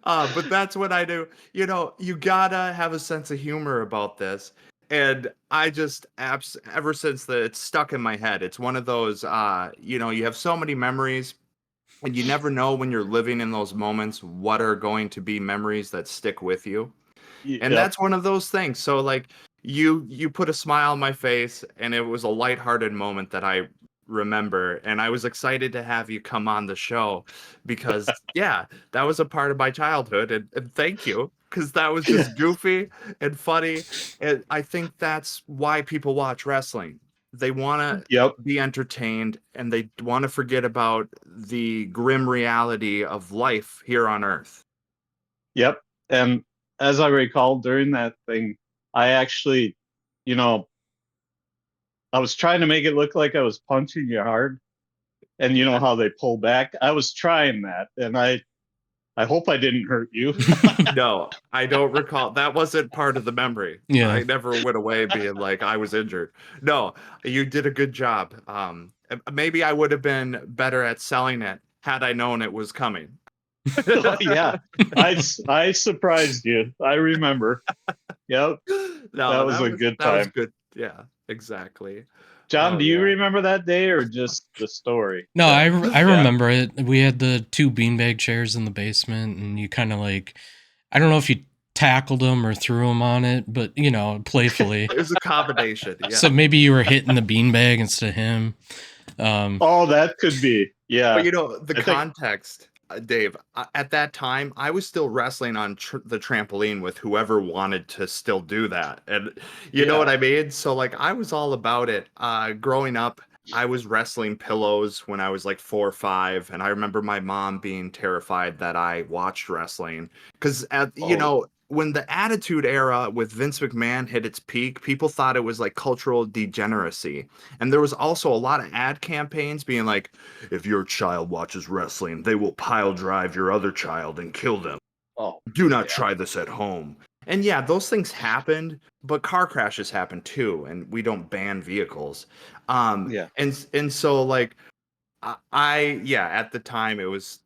But that's what I do. You know, you gotta have a sense of humor about this. And I just ever since that it's stuck in my head. It's one of those you know, you have so many memories and you never know when you're living in those moments what are going to be memories that stick with you. And Yep. that's one of those things. So like you put a smile on my face and it was a lighthearted moment that I remember, and I was excited to have you come on the show because yeah, that was a part of my childhood, and thank you because that was just goofy and funny, and I think that's why people watch wrestling. They want to Yep. be entertained and they want to forget about the grim reality of life here on earth. Yep. And as I recall during that thing, I actually, you know, I was trying to make it look like I was punching you hard. And you know how they pull back? I was trying that. And I hope I didn't hurt you. No, I don't recall. That wasn't part of the memory. Yeah. I never went away being like I was injured. No, you did a good job. Maybe I would have been better at selling it had I known it was coming. Oh, yeah. I surprised you. I remember. Yep. That No, was a good that was time. good. Yeah, exactly. John, Oh do you yeah. remember that day or just the story? No, I Yeah. remember it. We had the two beanbag chairs in the basement, and you kind of like, I don't know if you tackled them or threw them on it, but you know, playfully. It was a combination. So Yeah. maybe you were hitting the beanbag instead of him. Oh, that could be. But Yeah. you know, the I think, context, Dave, at that time, I was still wrestling on the trampoline with whoever wanted to still do that. And you know yeah. what I mean? So, like, I was all about it. Growing up, I was wrestling pillows when I was like 4 or 5. And I remember my mom being terrified that I watched wrestling. Because, you Oh, know, when the Attitude Era with Vince McMahon hit its peak, people thought it was like cultural degeneracy. And there was also a lot of ad campaigns being like, if your child watches wrestling, they will pile drive your other child and kill them. oh, Do not yeah. try this at home. And yeah, those things happened, but car crashes happen too, and we don't ban vehicles. Yeah. And so like yeah, at the time it was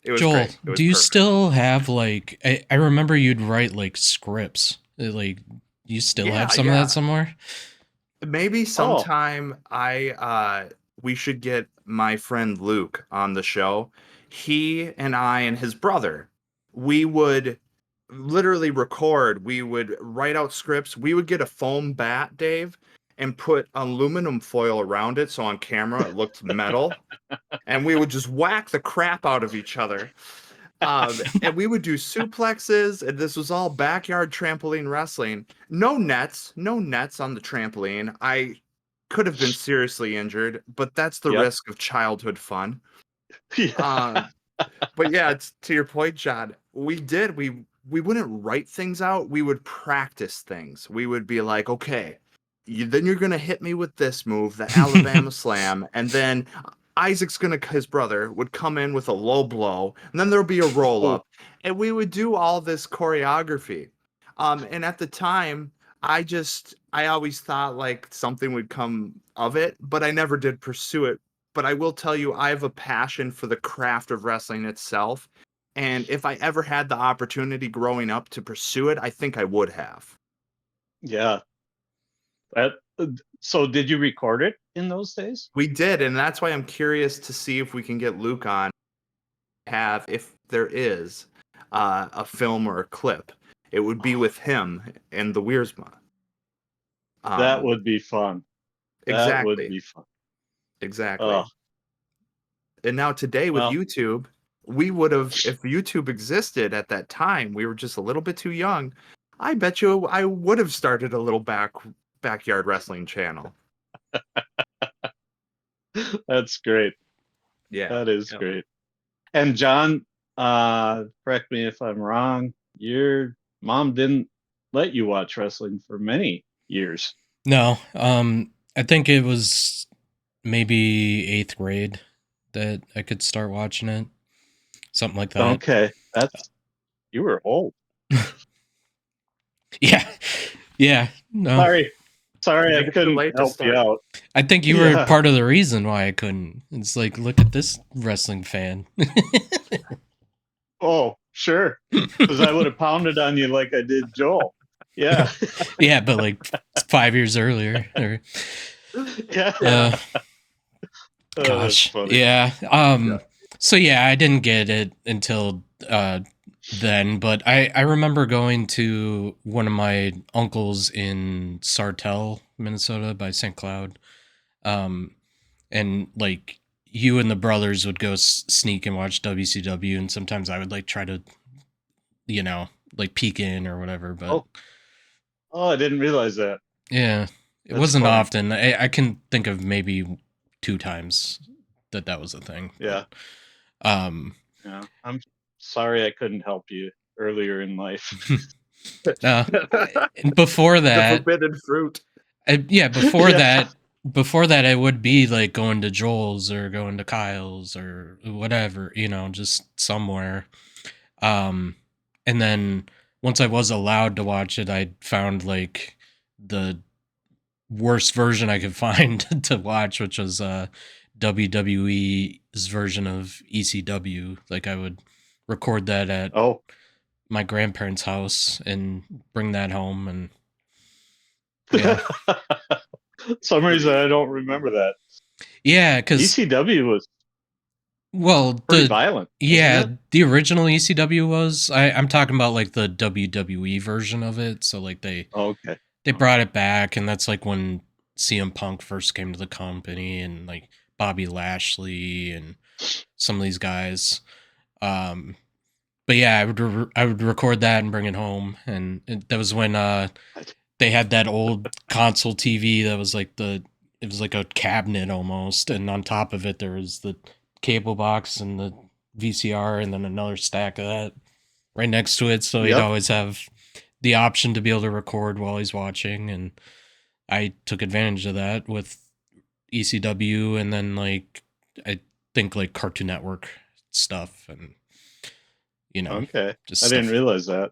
it was Joel, great. It was do you perfect. still have like I remember you'd write like scripts. Like you still have Yeah, some of that yeah. somewhere? Maybe Oh, sometime we should get my friend Luke on the show. He and I and his brother, we would literally record, we would write out scripts. We would get a foam bat, Dave, and put aluminum foil around it so on camera it looked metal, and we would just whack the crap out of each other. And we would do suplexes, and this was all backyard trampoline wrestling. No nets on the trampoline. I could have been seriously injured, but that's the yep. risk of childhood fun. Yeah. Um, but yeah, it's to your point, John. We wouldn't write things out. We would practice things. We would be like, okay, then you're gonna hit me with this move, the Alabama Slam, and then his brother would come in with a low blow, and then there'll be a roll Oh, up, and we would do all this choreography. And at the time, I always thought like something would come of it, but I never did pursue it. But I will tell you, I have a passion for the craft of wrestling itself. And if I ever had the opportunity growing up to pursue it, I think I would have. yeah. That, so did you record it in those days? We did, and that's why I'm curious to see if we can get Luke on. Have if there is a film or a clip, it would be with him and the Wiersma. That Um, would be fun. That would exactly, be fun. exactly. Oh, And now today with well, YouTube, we would have, if YouTube existed at that time, we were just a little bit too young. I bet you I would have started a little backyard wrestling channel. that's great. Yeah. That is Yep. great. And John, correct me if I'm wrong, your mom didn't let you watch wrestling for many years. No. I think it was maybe 8th grade that I could start watching it. Something like that. Okay, that's you were old. Yeah. Yeah. No. Sorry. Sorry, I Make it too couldn't late to help you start. out. I think you were part of the reason why I couldn't. It's like, look at this wrestling fan. Oh, sure. Because I would have pounded on you like I did Joel. Yeah. Yeah, but like 5 years earlier. Or, Yeah. Oh, that's gosh. funny. Yeah. So yeah, I didn't get it until then, but I remember going to one of my uncles in Sartell, Minnesota by St. Cloud. And like you and the brothers would go sneak and watch WCW, and sometimes I would like try to, like peek in or whatever, but I didn't realize that. yeah, it That's wasn't funny. often. I can think of maybe 2 times that was a thing. Yeah. But, yeah. I'm sorry I couldn't help you earlier in life. Before that, the forbidden fruit. Before that, I would be like going to Joel's or going to Kyle's or whatever, just somewhere. And then once I was allowed to watch it, I found like the worst version I could find to watch, which was WWE's version of ECW. Like I would record that at my grandparents' house and bring that home, and yeah. Some reason I don't remember that. Yeah, because ECW was pretty violent. The original ECW was. I'm talking about like the WWE version of it. So like they brought it back, and that's like when CM Punk first came to the company, and like Bobby Lashley and some of these guys. But yeah, I would record that and bring it home, and that was when they had that old console TV that was like it was like a cabinet almost, and on top of it there was the cable box and the VCR, and then another stack of that right next to it. So he'd always have the option to be able to record while he's watching, and I took advantage of that with ECW, and then like I think like Cartoon Network stuff, and just I didn't realize that.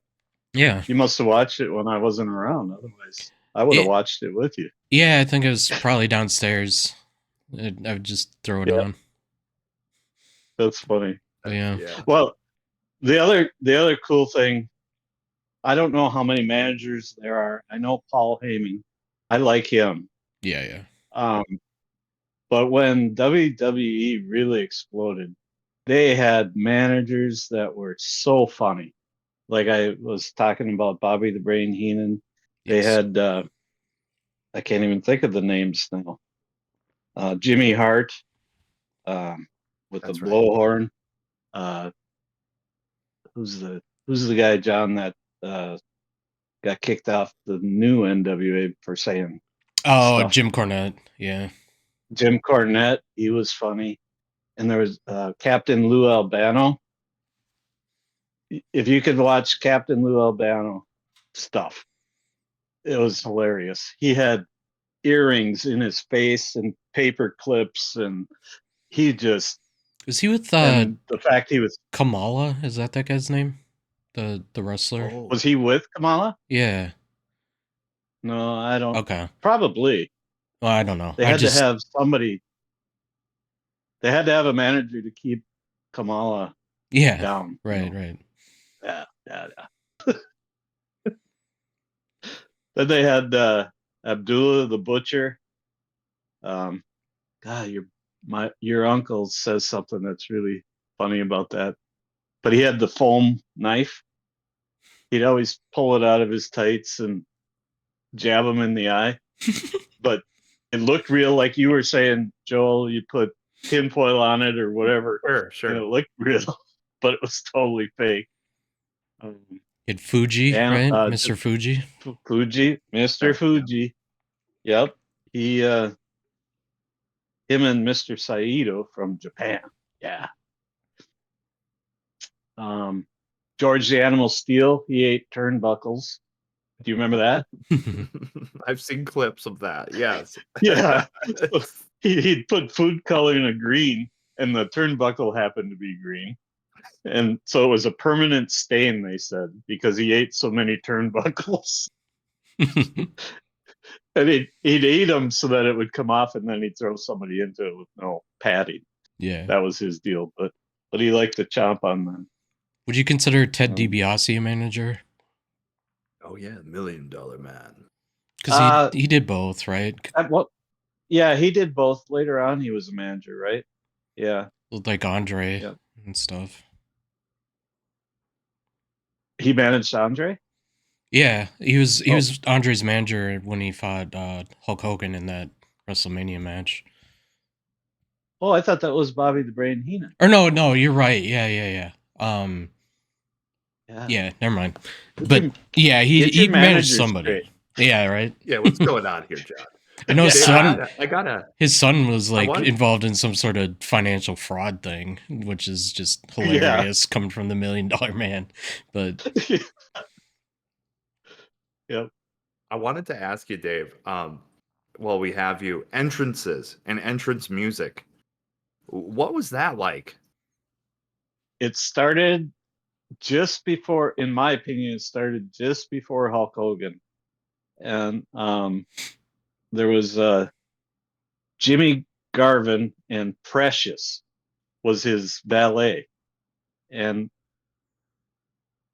Yeah, you must have watched it when I wasn't around. Otherwise, I would have watched it with you. Yeah, I think it was probably downstairs. I would just throw it on. That's funny. Yeah. Well, the other cool thing, I don't know how many managers there are. I know Paul Heyman. I like him. Yeah. But when WWE really exploded, they had managers that were so funny. Like I was talking about Bobby the Brain Heenan. They had I can't even think of the names now. Jimmy Hart with the blowhorn. Who's the guy, John, that got kicked off the new NWA for saying stuff? Jim Cornette. Yeah. Jim Cornette. He was funny. And there was Captain Lou Albano. If you could watch Captain Lou Albano stuff, it was hilarious. He had earrings in his face and paper clips, and he just was he with and the fact he was Kamala? Is that guy's name? The wrestler? Was he with Kamala? Yeah. No, I don't. Okay. Probably. Well, I don't know. They had to have somebody. They had to have a manager to keep Kamala down. Right. Yeah. Then they had Abdullah the Butcher. God, your uncle says something that's really funny about that. But he had the foam knife. He'd always pull it out of his tights and jab him in the eye. But it looked real, like you were saying, Joel. You put tinfoil on it or whatever. Sure. And it looked real, but it was totally fake. It Fuji, right? Mr. Fuji. Mr. Fuji. Yep. Him and Mr. Saito from Japan. Yeah. George the Animal Steel. He ate turnbuckles. Do you remember that? I've seen clips of that. Yes. Yeah. He'd put food coloring a green, and the turnbuckle happened to be green. And so it was a permanent stain, they said, because he ate so many turnbuckles. And he'd eat them so that it would come off, and then he'd throw somebody into it with no padding. Yeah. That was his deal. But he liked to chomp on them. Would you consider Ted DiBiase a manager? Oh yeah, $1 Million Man. Because he did both, right? What? Yeah, he did both. Later on, he was a manager, right? Yeah. Like Andre Yeah. and stuff. He managed Andre? Yeah, he was Andre's manager when he fought Hulk Hogan in that WrestleMania match. Oh, I thought that was Bobby the Brain Heenan. Or no, you're right. Yeah. Yeah, never mind. But yeah, he managed somebody. Straight. Yeah, right. Yeah, what's going on here, John? I know his son. I gotta. His son was like involved in some sort of financial fraud thing, which is just hilarious coming from the $1 Million Man. But yep. I wanted to ask you, Dave. While we have you, entrances and entrance music. What was that like? It started just before, in my opinion, it started just before Hulk Hogan, and there was Jimmy Garvin, and Precious was his valet, and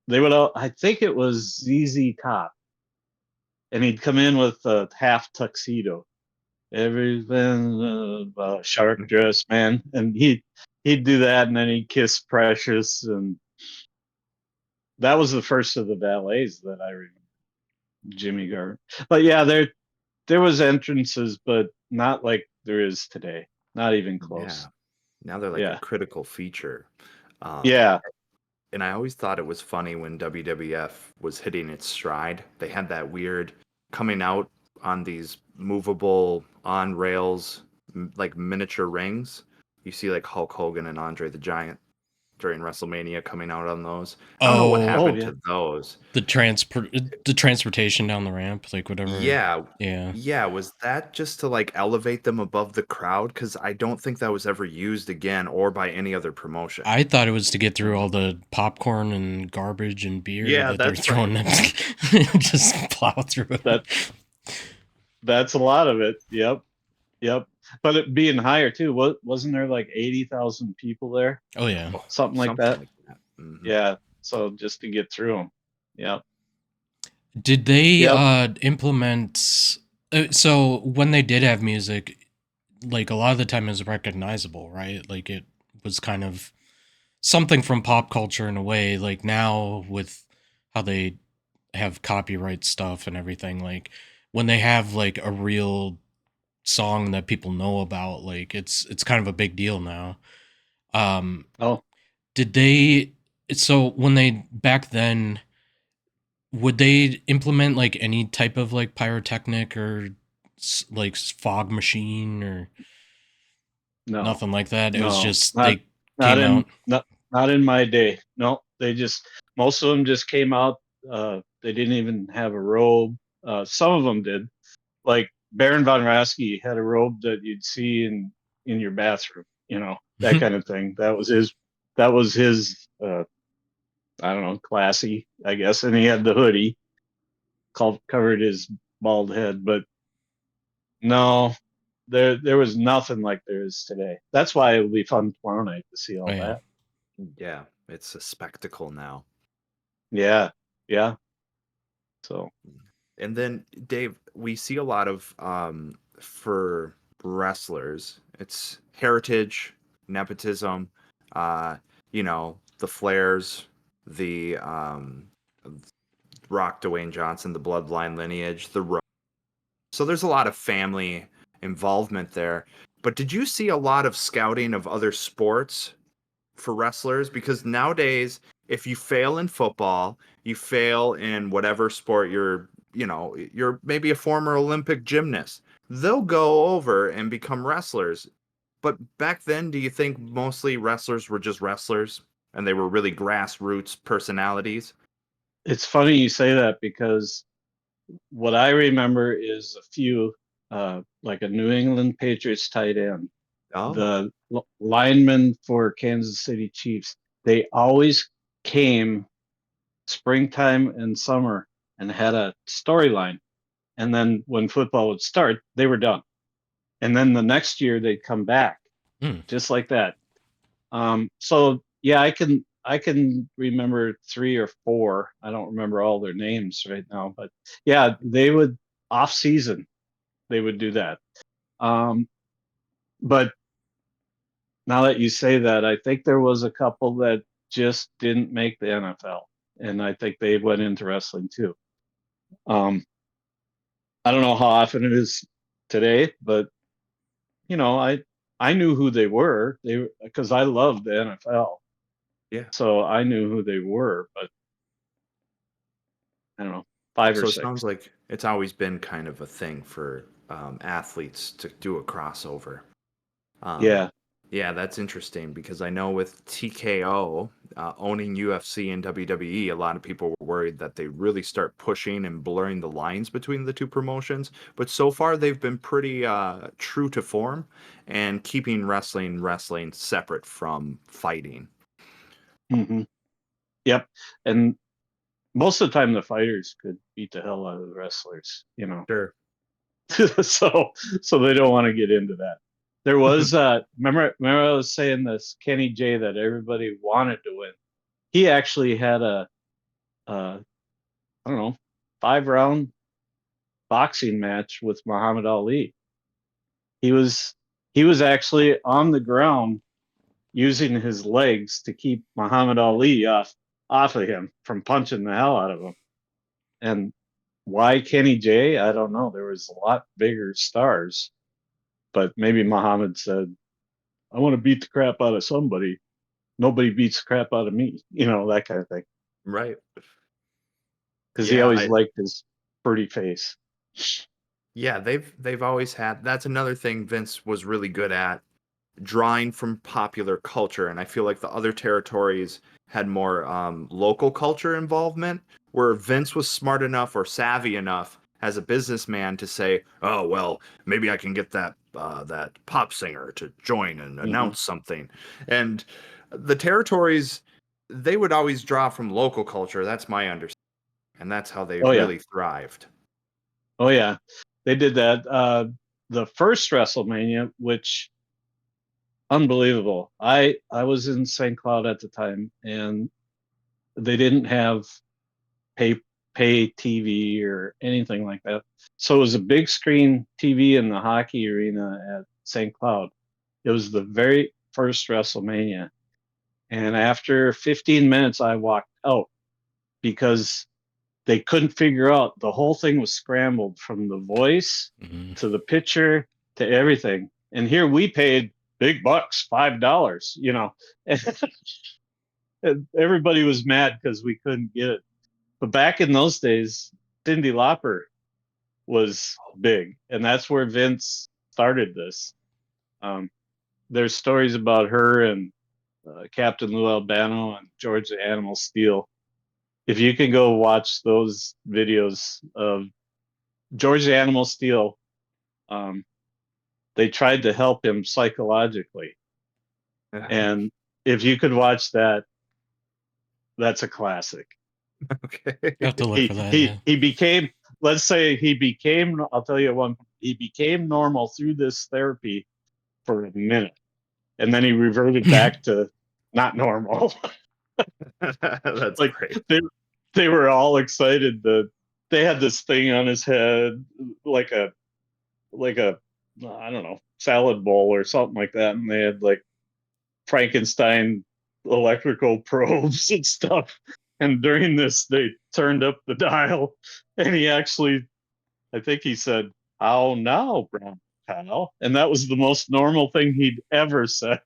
they would all, I think it was ZZ Top, and he'd come in with a half tuxedo, everything shark dress man, and he'd do that, and then he'd kiss Precious, and that was the first of the valets that I remember, Jimmy Garvin. But yeah, there was entrances, but not like there is today, not even close. Yeah. Now they're like a critical feature. Yeah. And I always thought it was funny when WWF was hitting its stride. They had that weird coming out on these movable on rails, like miniature rings. You see like Hulk Hogan and Andre the Giant during WrestleMania coming out on those. I don't know what happened to those. The transportation down the ramp, like whatever. Yeah. Was that just to like elevate them above the crowd? Because I don't think that was ever used again or by any other promotion. I thought it was to get through all the popcorn and garbage and beer that they're throwing them. Just plow through it. That's a lot of it. Yep. But it being higher too. Wasn't there like 80,000 people there? Oh yeah, something like that. Mm-hmm. Yeah. So just to get through them. Yep. Did they implement? So when they did have music, like a lot of the time it was recognizable, right? Like it was kind of something from pop culture in a way. Like now with how they have copyright stuff and everything, like when they have like a real song that people know about, like it's kind of a big deal now. Did they? So when they back then, would they implement like any type of like pyrotechnic or like fog machine or nothing like that? It was just they came out. Not in my day. No, they just, most of them just came out. They didn't even have a robe. Some of them did. Like Baron von Raschke had a robe that you'd see in your bathroom, that kind of thing. That was his I don't know, classy, I guess. And he had the hoodie covered his bald head, but no, there was nothing like there is today. That's why it will be fun tomorrow night to see all that. Yeah, it's a spectacle now. Yeah. So, and then Dave, we see a lot of for wrestlers, it's heritage, nepotism, the Flairs, the Rock, Dwayne Johnson, the bloodline lineage, so there's a lot of family involvement there. But did you see a lot of scouting of other sports for wrestlers? Because nowadays, if you fail in football, you fail in whatever sport you're maybe a former Olympic gymnast, they'll go over and become wrestlers. But back then, do you think mostly wrestlers were just wrestlers and they were really grassroots personalities? It's funny you say that, because what I remember is a few, like a New England Patriots tight end, the linemen for Kansas City Chiefs. They always came springtime and summer and had a storyline. And then when football would start, they were done. And then the next year they'd come back, just like that. So yeah, I can remember 3 or 4. I don't remember all their names right now, but yeah, they would off season they would do that. Um, but now that you say that, I think there was a couple that just didn't make the NFL, and I think they went into wrestling too. Um, I don't know how often it is today, but I knew who they were. They because I loved the NFL, Yeah. so I knew who they were. But I don't know, five or So it six. sounds like it's always been kind of a thing for athletes to do a crossover. Um, Yeah. yeah, that's interesting because I know with TKO owning UFC and WWE, a lot of people were worried that they really start pushing and blurring the lines between the two promotions. But so far, they've been pretty true to form and keeping wrestling separate from fighting. Hmm. Yep. And most of the time, the fighters could beat the hell out of the wrestlers. Sure. so so they don't want to get into that. There was remember I was saying this Kenny J that everybody wanted to win. He actually had a I don't know 5 round boxing match with Muhammad Ali. He was he was actually on the ground using his legs to keep Muhammad Ali off of him from punching the hell out of him. And why Kenny J? I don't know. There was a lot bigger stars, but maybe Muhammad said, "I want to beat the crap out of somebody. Nobody beats the crap out of me." That kind of thing. Right. Because he Yeah, always liked his pretty face. yeah, they've always had that's another thing Vince was really good at, drawing from popular culture, and I feel like the other territories had more local culture involvement, where Vince was smart enough or savvy enough as a businessman to say, "Oh well, maybe I can get that pop singer to join and Hmm. announce something," and the territories they would always draw from local culture. That's my understanding, and that's how they Oh yeah, really thrived. oh yeah, they did that. The first WrestleMania, which unbelievable. I was in St. Cloud at the time, and they didn't have pay pay TV or anything like that. So it was a big screen TV in the hockey arena at St. Cloud. It was the very first WrestleMania. And after 15 minutes, I walked out because they couldn't figure out the whole thing was scrambled from the voice Mm-hmm. to the picture to everything. And here we paid big bucks, $5. And everybody was mad because we couldn't get it. But back in those days, Cyndi Lauper was big, and that's where Vince started this. Um, there's stories about her and Captain Lou Albano and George the Animal Steel. If you can go watch those videos of George the Animal Steel, um, they tried to help him psychologically, and if you could watch that, that's a classic. Okay. I have to look He for that. he Yeah. he became. Let's say he became. I'll tell you one. He became normal through this therapy for a minute, and then he reverted back to not normal. That's Like great. they they were all excited that they had this thing on his head, like a I don't know, salad bowl or something like that, and they had like Frankenstein electrical probes and stuff. And during this, they turned up the dial, and he actually, I think he said, "How now, brown cow?" And that was the most normal thing he'd ever said.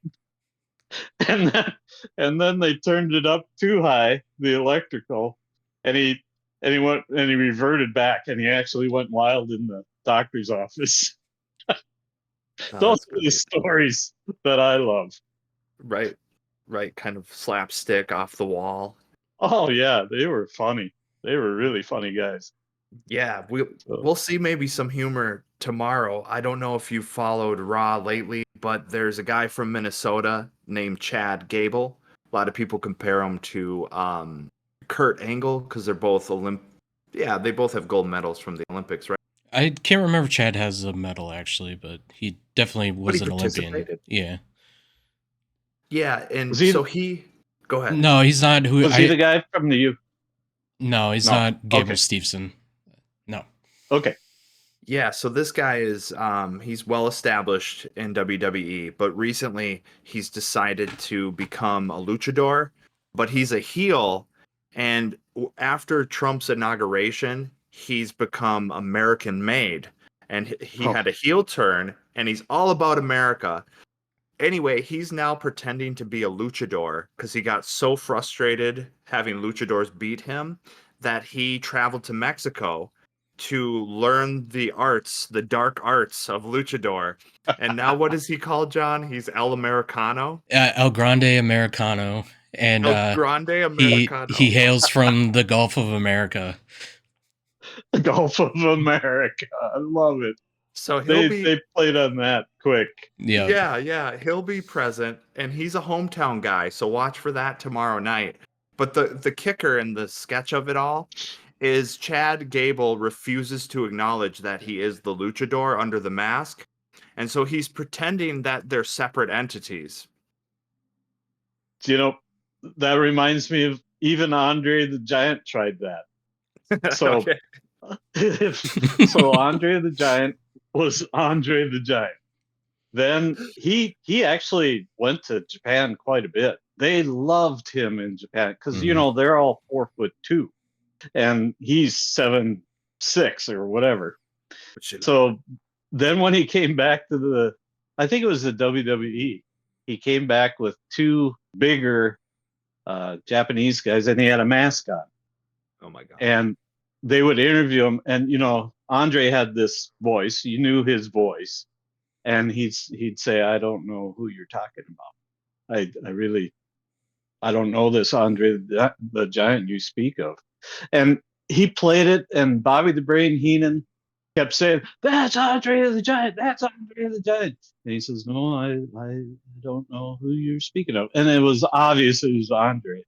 and then and then they turned it up too high, the electrical, and he went and he reverted back, and he actually went wild in the doctor's office. Oh, Those that's are the great. stories that I love. Right. Right. Kind of slapstick off the wall. Oh yeah, they were funny. They were really funny guys. Yeah, we'll So, we'll see maybe some humor tomorrow. I don't know if you followed Raw lately, but there's a guy from Minnesota named Chad Gable. A lot of people compare him to Kurt Angle because they're both they both have gold medals from the Olympics, right? I can't remember if Chad has a medal actually, but he definitely But was he an Olympian. participated. Yeah. Yeah, Was and he so he go ahead. No, he's not. was he the guy from the U? No, he's No. not Gable Okay. Steveson. No. Okay. Yeah, so this guy is he's well established in WWE, but recently he's decided to become a luchador, but he's a heel and after Trump's inauguration, he's become American made and he Oh, had a heel turn and he's all about America. Anyway, he's now pretending to be a luchador because he got so frustrated having luchadors beat him that he traveled to Mexico to learn the arts, the dark arts of luchador. And now what is he called, John? He's El Americano? El Grande Americano, and El Grande he Americano. hails from the Gulf of America. the Gulf of America. I love it. So They played on that quick. Yeah. yeah, he'll be present, and he's a hometown guy, so watch for that tomorrow night. But the kicker in the sketch of it all is Chad Gable refuses to acknowledge that he is the luchador under the mask, and so he's pretending that they're separate entities. You know, that reminds me of even Andre the Giant tried that. So, Okay. so Andre the Giant was Andre the Giant. Then he actually went to Japan quite a bit. They loved him in Japan because they're all 4'2", and he's 7'6" or whatever. So then when he came back to I think it was the WWE, he came back with two bigger Japanese guys, and he had a mask on. Oh my god. And they would interview him, and Andre had this voice. You knew his voice, and he'd say, "I don't know who you're talking about. I don't know this Andre the Giant you speak of." And he played it, and Bobby the Brain Heenan kept saying, "That's Andre the Giant. That's Andre the Giant." And he says, "No, I don't know who you're speaking of." And it was obvious it was Andre,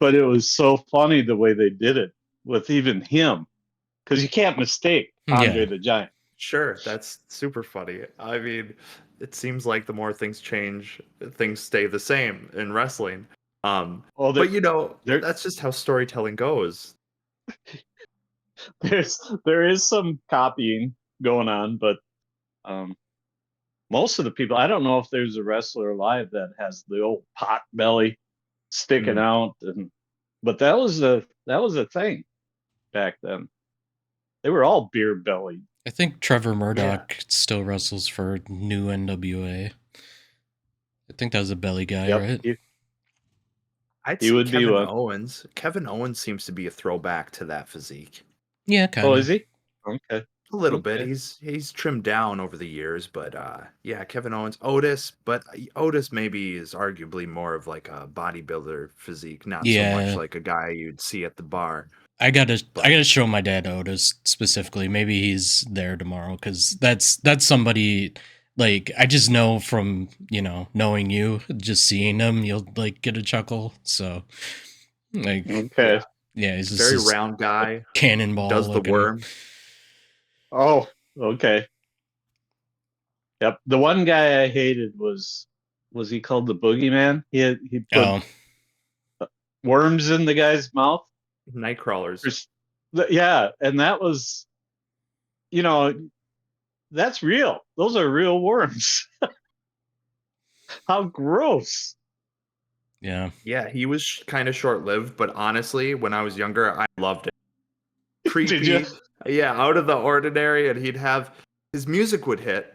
but it was so funny the way they did it with even him, because you can't mistake Andre Yeah. the Giant. Sure, that's super funny. I mean, it seems like the more things change, things stay the same in wrestling. Oh, But there that's just how storytelling goes. there is some copying going on, but um, most of the people, I don't know if there's a wrestler alive that has the old pot belly sticking Mm. out, but that was a thing back then. They were all beer bellied. I think Trevor Yeah. Murdoch still wrestles for new NWA. I think that was a belly guy, Yep, right? I'd he say would be Kevin one. Owens. Kevin Owens seems to be a throwback to that physique. Yeah, Oh, kind is of. he? Okay, A little bit. okay. He's trimmed down over the years, but yeah, Kevin Owens, Otis, but Otis maybe is arguably more of like a bodybuilder physique, not so much Yeah, like a guy you'd see at the bar. I But gotta show my dad Otis specifically. Maybe he's there tomorrow because that's somebody like I just know from knowing you, just seeing him, you'll like get a chuckle. So like Okay. yeah, yeah, he's just very this round guy, cannonball does the looking. worm. Oh, okay. Yep. The one guy I hated was he called the Boogeyman? He put Oh worms in the guy's mouth. Night crawlers. Yeah, and that was, you know, that's real. Those are real worms. How gross. yeah, Yeah, he was kind of short-lived, but honestly, when I was younger, I loved it. Did you? Creepy, yeah, out of the ordinary, and he'd have his music would hit,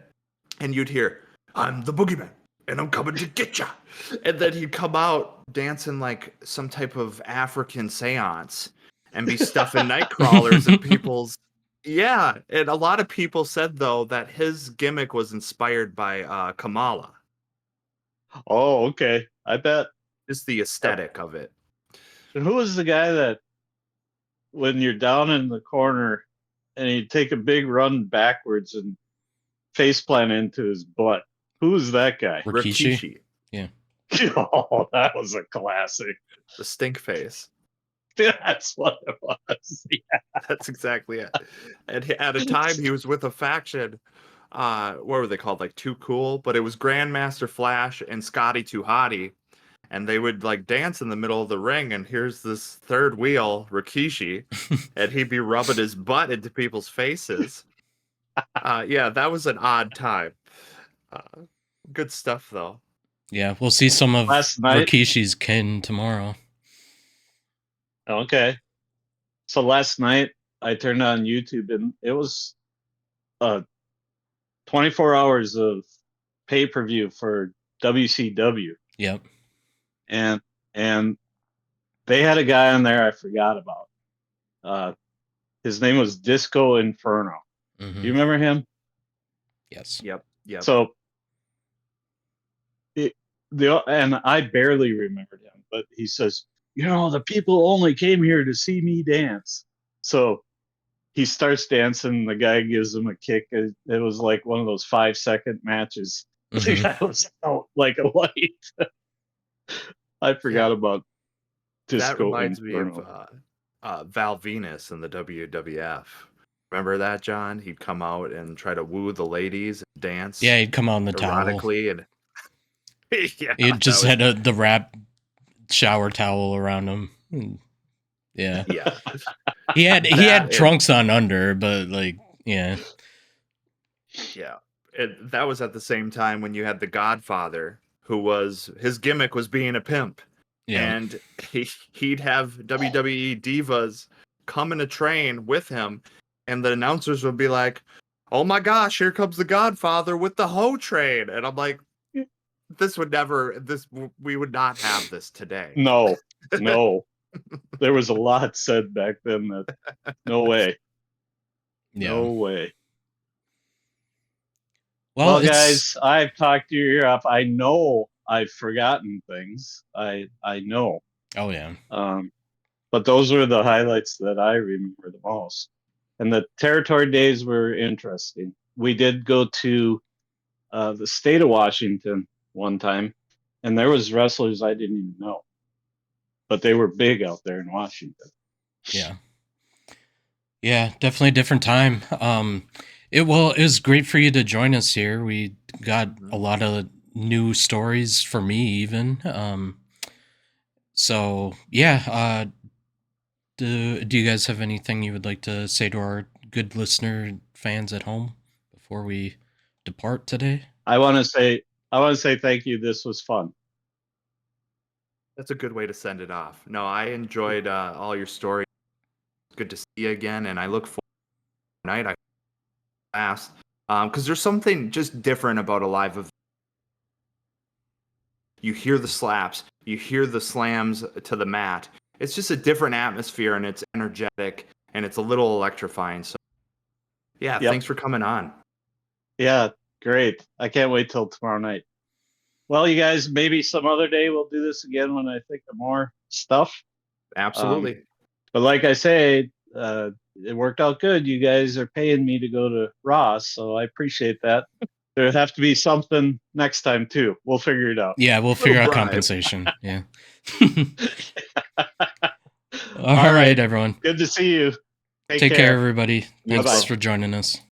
and you'd hear, "I'm the boogeyman, and I'm coming to get ya," and then he'd come out dancing like some type of African seance, and be stuffing night crawlers in people's. Yeah, and a lot of people said though that his gimmick was inspired by Kamala, Oh, okay. I bet. just the Yep. aesthetic of it. And who was the guy that when you're down in the corner and he'd take a big run backwards and face plant into his butt? Who was that guy? Rikishi. Rikishi, Yeah, Oh, that was a classic. the stink face. That's what it was. Yeah. That's exactly it. And at a time, he was with a faction. What were they called? Like Too Cool, but it was Grandmaster Flash and Scotty Too Hottie, and they would like dance in the middle of the ring. And here's this third wheel, Rikishi, and he'd be rubbing his butt into people's faces. Yeah, that was an odd time. Uh, Good stuff though. Yeah, we'll see some of Last night. Rikishi's kin tomorrow. Okay. So last night I turned on YouTube and it was 24 hours of pay-per-view for WCW. Yep. And they had a guy on there I forgot about. His name was Disco Inferno. Mm-hmm. Do you remember him? Yes. Yep. So and I barely remembered him, but he says, the people only came here to see me dance. So he starts dancing. The guy gives him a kick. It was like one of those 5-second matches. Mm-hmm. I was out like a light. I forgot about Disco. That reminds Inferno. me of Val Venus in the WWF. Remember that, John? He'd come out and try to woo the ladies and dance. Yeah, he'd come out in the erotically towel. And yeah, he just had the wrap shower towel around him. Yeah. Yeah. He had trunks on under, but like, yeah. Yeah. That was at the same time when you had the Godfather, his gimmick was being a pimp. Yeah. And he'd have WWE divas come in a train with him, and the announcers would be like, "Oh my gosh, here comes the Godfather with the hoe train." And I'm like, we would not have this today. No. There was a lot said back then that no way. Yeah. No way. Well, guys, I've talked your ear off. I know I've forgotten things. I know. Oh yeah. But those were the highlights that I remember the most. And the territory days were interesting. We did go to the state of Washington one time, and there was wrestlers I didn't even know, but they were big out there in Washington. Yeah, definitely a different time. It was great for you to join us here. We got a lot of new stories for me even. So yeah, do you guys have anything you would like to say to our good listener fans at home before we depart today? I want to say thank you. This was fun. That's a good way to send it off. No, I enjoyed all your stories. Good to see you again, and I look forward to tonight. I asked because there's something just different about a live event. You hear the slaps, you hear the slams to the mat. It's just a different atmosphere, and it's energetic, and it's a little electrifying. So, yeah, Thanks for coming on. Yeah, great. I can't wait till tomorrow night. Well, you guys, maybe some other day we'll do this again when I think of more stuff. Absolutely. But like I say, it worked out good. You guys are paying me to go to Ross, so I appreciate that. There'll have to be something next time too. We'll figure it out. Yeah, we'll figure out compensation. Yeah. All right, everyone. Good to see you. Take care, everybody. Thanks for joining us.